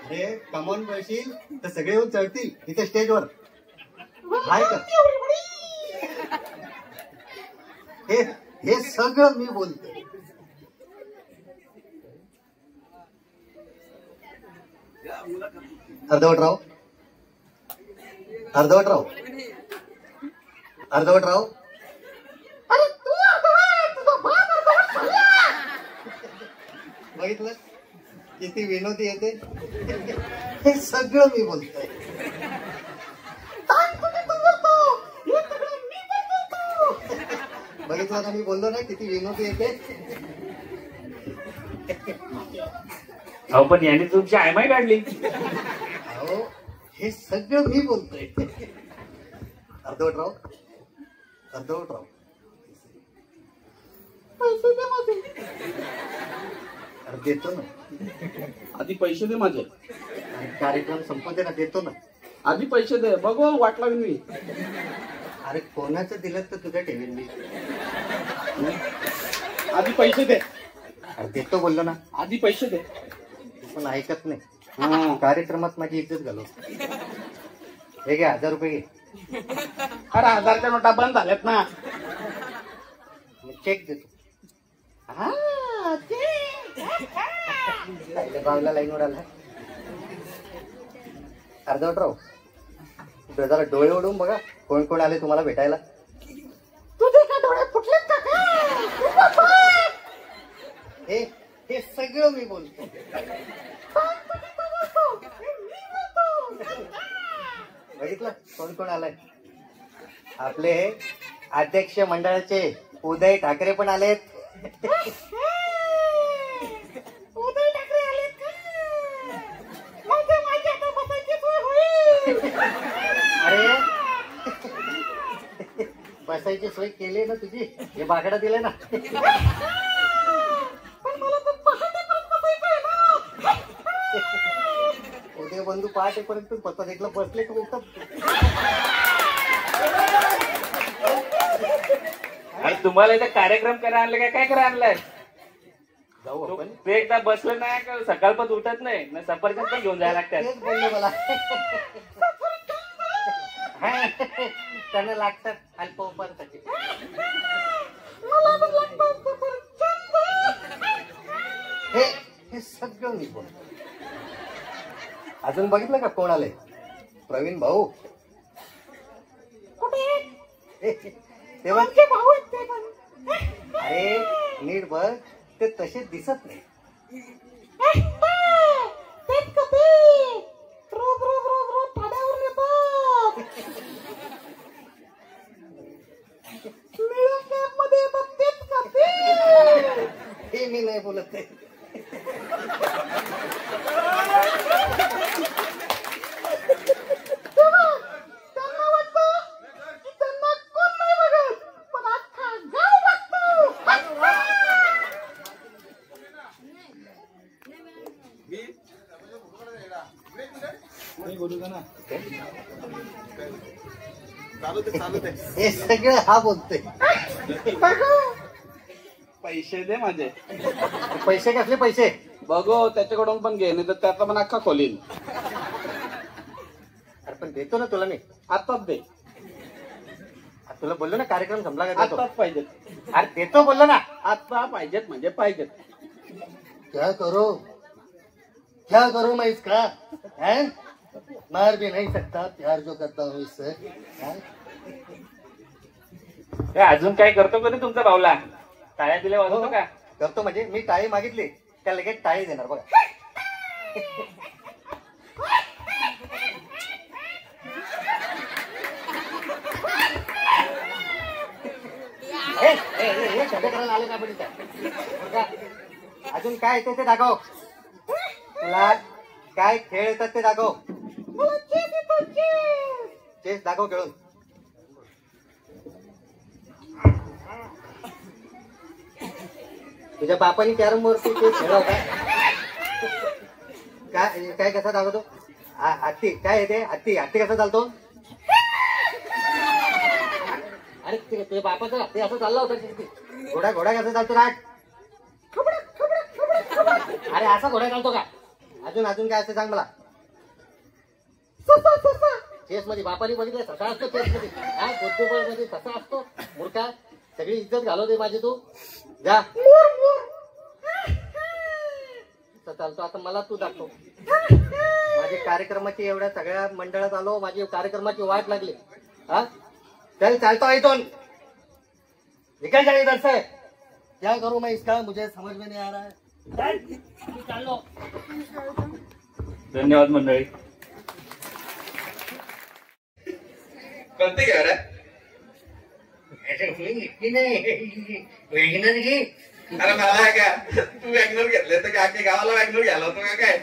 अरे कमॉन बसशील तर सगळे येऊन चढतील इथे स्टेजवर. हाय कर. हे सगळं मी बोलतोय. अर्धवटराव अर्धवटराव अर्धवटराव बघितलं किती विनोदी येते. हे सगळं मी बोलतोय. बघितलं ना, मी बोललो ना किती विनोदी येते. अहो पण याने तुमची आयमाय काढली. अहो हे सगळं मी बोलतोय. अर्धवटराव अर्धवटराव पैसे दे माझे. अरे देतो ना. आधी पैसे दे माझे. कार्यक्रम संपते ना, देतो ना. आधी पैसे दे, बघू वाटला मी. अरे कोणाचं दिलं तर तुझं ठेवेल मी. आधी पैसे दे. अरे देतो बोललो ना. आधी पैसे दे. तू पण ऐकत नाही. कार्यक्रमात माझी इज्जत घालव. हे घे 1000 रुपये घे. अरे 1000च्या नोटा बंद झाल्यात ना. चेक देतो. भावला लाईन उडाला. अर्धवटराव जरा डोळे ओढून बघा कोण कोण आले तुम्हाला भेटायला. तुझे का डोळे फुटलेत का? हे सगळं मी बोलतो. बघितलं कोण कोण आलाय. आपले अध्यक्ष मंडळाचे उदय ठाकरे पण आलेत. उदय ठाकरे आलेत का? माझी आता बसायची सोय होईल. अरे बसायची सोय केली ना तुझी. हे बागडा दिले ना. पण मला तर पहाटेपर्यंत बसायचंय ना. उदय बंधू पहाटेपर्यंत पत्ता देखला बसले का बोलतात. अरे तुम्हाला इथे कार्यक्रम करा आणलं काय करा आणलाय. जाऊ आपण. ते एकदा बसलं नाही का सकाळपासून उठत नाही ना. सफरचंद पण घेऊन जायला लागतात. तेच बोलले मला. त्यांना लागतात अल्पोपहारासाठी. हे सगळं मी बोलतो. अजून बघितलं का कोण आले. प्रवीण भाऊ. तेव्हा भाऊ आहेत ते पण. अरे नीट बघ ते तसे दिसत नाही. हे मी नाही बोलत आहे. हे सगळं हा बोलतोय. पैसे दे माझे. पैसे कसले पैसे. बघू त्याच्याकडून पण घे, नाही तर त्याचा पण अख्खा खोलीन. अरे पण देतो ना तुला मी. आताच दे. तुला बोललो ना कार्यक्रम संपला का देतो. आताच पाहिजेत. अरे देतो बोललो ना. आता पाहिजेत म्हणजे पाहिजेत. क्या करो मैं इसका. मार भी नहीं सकता प्यार जो करता हूँ इससे. अजून काय करतो कधी तुमचा भाऊला. टाळ्या दिल्या वाजवतो का. करतो म्हणजे मी टाळी मागितली त्या लगेच टाळी देणार बघा. शब्द करायला आले का पण इथं? अजून काय येते ते दाखव. तुला काय खेळ येतात ते दाखव. चेस दाखव खेळून. तुझ्या बापाने कॅरम वरती ते खेळव काय काय कसा दाखवतो? हत्ती काय येते? हत्ती हत्ती कसा चालतो? अरे तुझ्या बापाचं हत्ती असं चालला होता. घोडा घोडा कसा चालतो? राट अरे असा घोडा चालतो का? अजून अजून काय असते सांग मला. चेस मध्ये बापाने बघितलं ससा असतो. चेस मध्ये हा बुद्धिबळ मध्ये ससा असतो. मूर्खा सगळी इज्जत घालवते माझी तू. जा चालतो. आता मला तू दाखव. माझ्या कार्यक्रमाची एवढ्या सगळ्या मंडळात आलो. माझी कार्यक्रमाची वाट लागली. हा चल चालतो इथून. निकल जाए इधर से. क्या करूं मैं इसका मुझे समझ में नहीं आ रहा है. चालो. धन्यवाद मंडळी. कोणती घ्या रे? वेगनर घे. अरे मला का तू वॅगनर घेतले तर काय गावाला वॅगनर घ्यायला होतो का काय?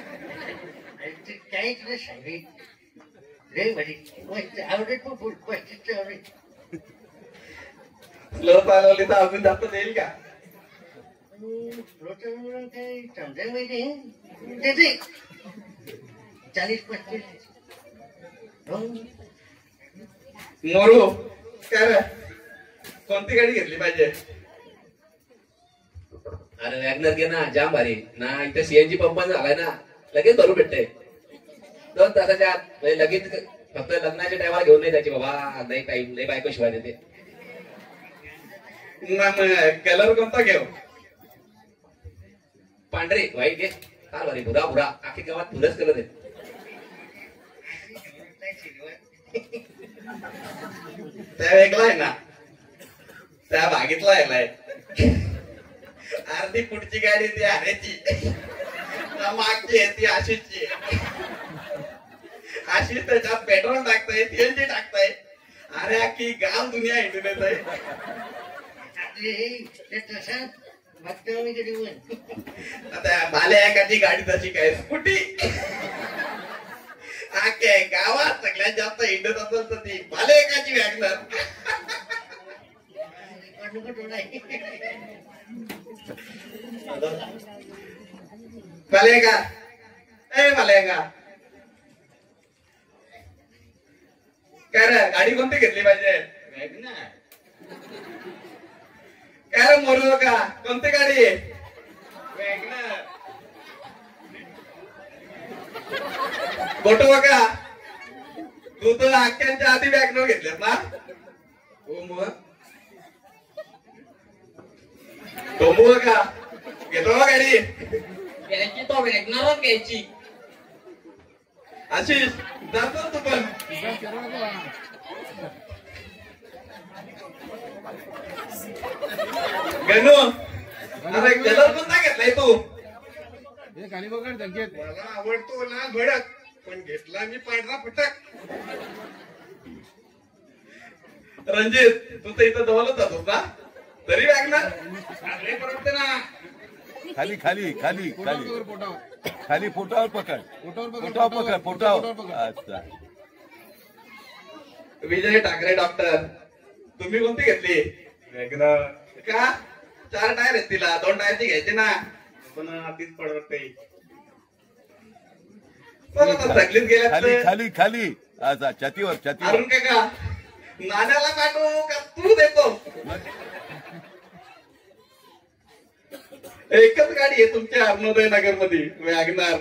काय तुला सांगितलं रे माझी आवडत खूप पस्तीस आवडत. स्लो चालवली तर अजून जास्त देईल का? काही समजा माहिती 40-35. मोरू काय रे कोणती गाडी घेतली पाहिजे? अरे वॅगनर घे ना. जाम भारी ना. इथे सीएनजी पंप झालाय ना. लगेच भरू भेटतंय 2 तासाच्या आत. म्हणजे लगेच फक्त लग्नाच्या टायमाला घेऊन नाही जायची बाबा. नाही टाईम नाही बायको शिवाय देते. कलर कोणता घेऊ? पांढरे व्हाईट घे. फार भारी. भुरा भुरा आखी गावात फुलच कलर आहे. त्या वेगळा आहे ना. त्या भागीतला आहे. अर्धी पुढची गाडी ती आरेची मागची आहे ती आशिषची. आशिष त्याच्यात पेट्रोल टाकताय सीएनजी टाकताय. अरे अख्खी गाव दुनिया हिंडून येत आहे. आता भाल्या एकाची गाडी तशी काय स्कूटी. अख्ख्या गावात सगळ्यात जास्त हिंडत असेल तर ती भाल्या एकाची वॅगनर. मलेगा ए मलेगा काय रे गाडी कोणती घेतली पाहिजे? काय रे मोरू का कोणती गाडी? वॅगनर. बोटो का तू तर अख्ख्यांच्या आधी वॅगनर घेतल्यात ना? हो मग टोमो का घेतो गाडी? घ्यायची तो वॅगनरच घ्यायची. आशिष जातो तू पण. गणू अरे कलर कोणता घेतलाय तू? खाली बघड संकेत. मला आवडतो लाल भडक पण घेतला मी पांढरा फटक. रणजित तू तर इथं जवळच जातोस ना तरी वॅगनर चांगले परवडते ना. खाली खाली खाली खाली खाली पोटावर पकड. पोटावर पकड. पोटावर. अच्छा. विजय ठाकरे डॉक्टर तुम्ही कोणती घेतली? वॅगनर. का 4 टायर आहेत तिला 2 टायरची घ्यायची ना. पण तीच परवडते. सगळीच गेल्या. खाली खाली खाली. अच्छा छातीवर छातीवर. अरुण काका नाण्याला पाठवू का तू देतो? एकच गाडी आहे तुमच्या अरुणोदय नगर मध्ये वॅगनर.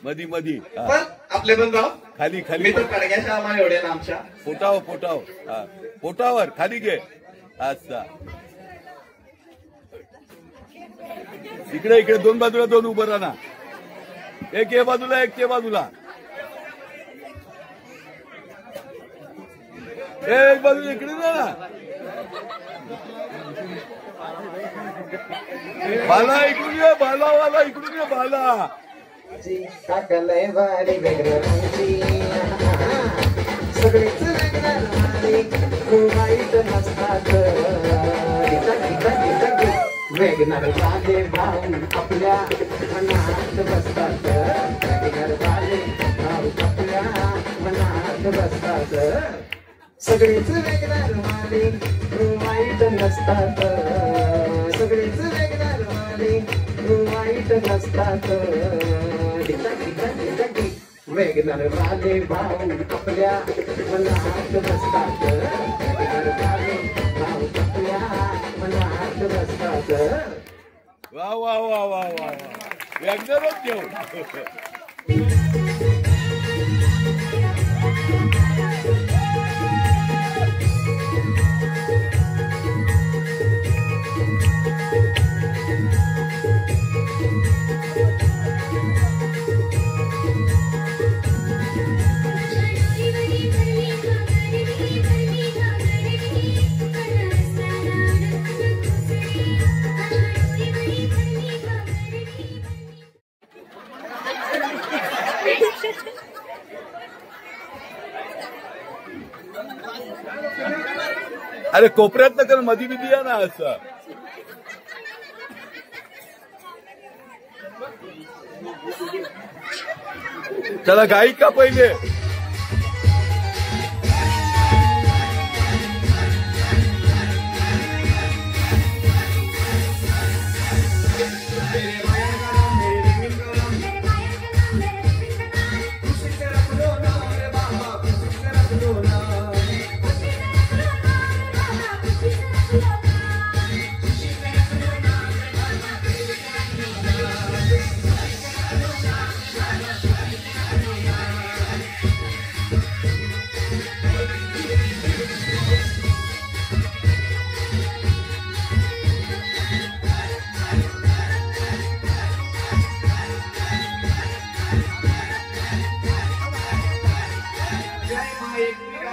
मधी मधी. पण आपले पण जाऊ खाली खाली. मी तर कडग्याच्या आम्हाला एवढ्या आमच्या पोटावर पोटावर. पोटावर खाली घे. अच्छा. इकडे इकडे 2 बाजूला 2 उभं राहा ना. एक या बाजूला एक त्या बाजूला. एक बाजूला इकडे ना. बाला इकडून ये. बाला वाला इकडून ये. बाला टाकलंय वारी वेगळी सगळीच वेगळं दरबारी वाईट नसतात वेगनर वाले भाऊ आपल्या मनात बसतात वेगनर वाले भाऊ आपल्या मनात बसतात सगळेच वेगनर वाले वाईट नसतात सगळेच वेगनर वाले वाईट नसतात वेगनर वाले भाऊ आपल्या मनात बसतात वेगनर वाले भाऊ आपल्या मनात बसतात वा वा वा वा वा वेगनरच घेऊ अरे कोपऱ्यात तर मधी बिधी या ना असं चला गायक का पहिले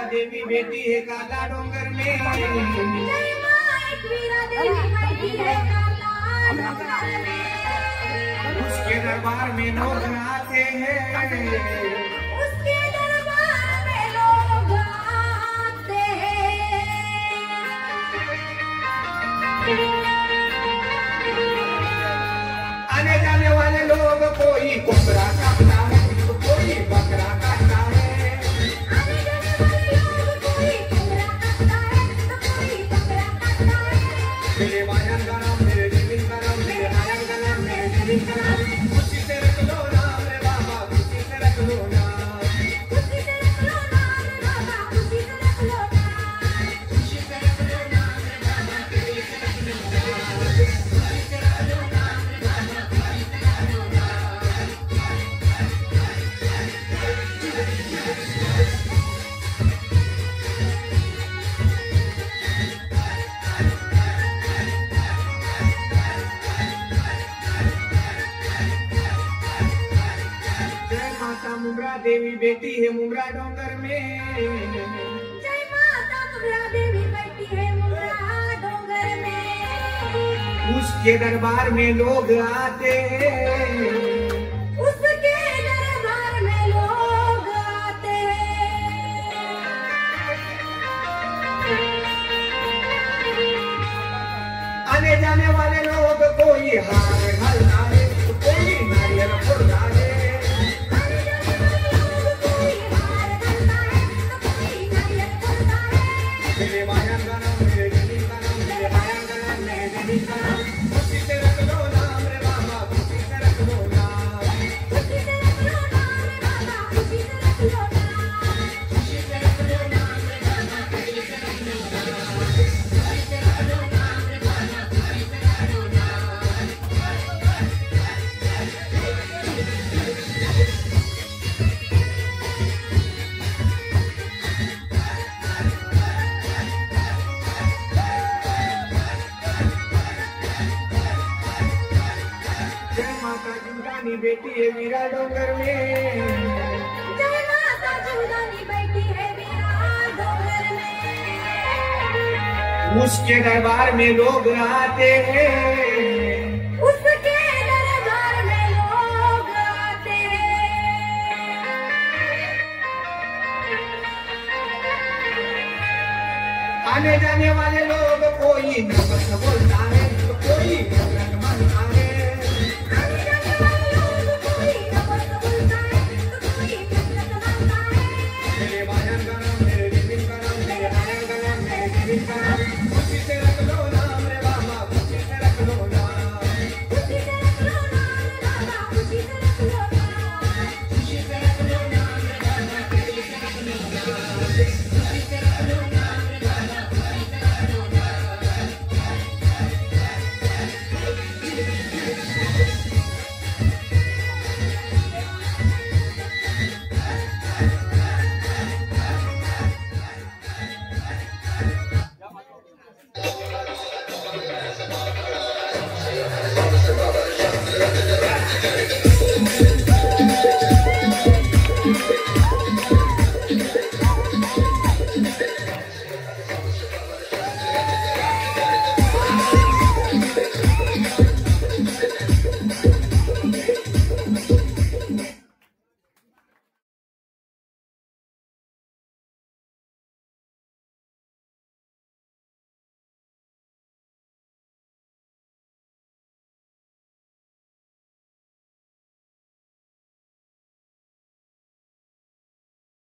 देवी बेटी है काला डोंगर में उसके दरबार में लोग आते हैं उसके दरबार में लोग आते हैं आने जाने वाले लोग कोई कोबरा काटता है कोई बकरा काटता है मेरे मायन का नाम मेरे जीवन का नाम मेरे आयन का नाम मेरे जीवन का नाम खुशी से रख लो नाम रे बाबा खुशी से रख लो नाम खुशी से रख लो नाम रे बाबा खुशी से रख लो नाम खुशी से रख लो नाम रे बाबा खुशी से रख लो नाम खुशी से रख लो नाम रे बाबा खुशी से रख लो मुमरा देवी बेटी है मुमरा डोंगर में जय माता मुमरा देवी बेटी है मुमरा डोंगर में उसके दरबार में लोग आते हैं उसके दरबार में लोग आते हैं आने जाने वाले लोग कोई हार घलता है कोई नारियल फोड़ता है मेरे मायन का नाम मेरे जीवन का नाम मेरे मायन का नाम मेरे जीवन का नाम खुशी से रख लो नाम रे बाबा खुशी से रख लो नाम खुशी से रख लो नाम रे बाबा खुशी से रख लो नाम खुशी से रख लो नाम रे बाबा खुशी से रख लो नाम खुशी से रख लो नाम रे बाबा खुशी से रख लो नाम जुदानी बेटी है मीरा डोंगर में जय माता जुदानी बेटी है मीरा डोंगर में उसके दरबार में लोग आते हैं उसके दरबार में लोग आते हैं आने जाने वाले लोग कोई नमक बोलता है तो कोई नमक मानता है। आने जाने वाले लोग कोई नमक बोलता है तो कोई नमक मानता है। मेरे भाइयों का नाम, मेरे बीबी का नाम, मेरे भाइयों का नाम, मेरे बीबी का नाम, खुशी से रख लो नाम रे बाबा, खुशी से रख लो नाम, खुशी से रख लो नाम रे बाबा, खुशी से रख लो नाम, खुशी से रख लो नाम रे बाबा, खुशी से रख लो नाम, खुशी से रख लो नाम रे बाबा, खुशी से रख लो Baba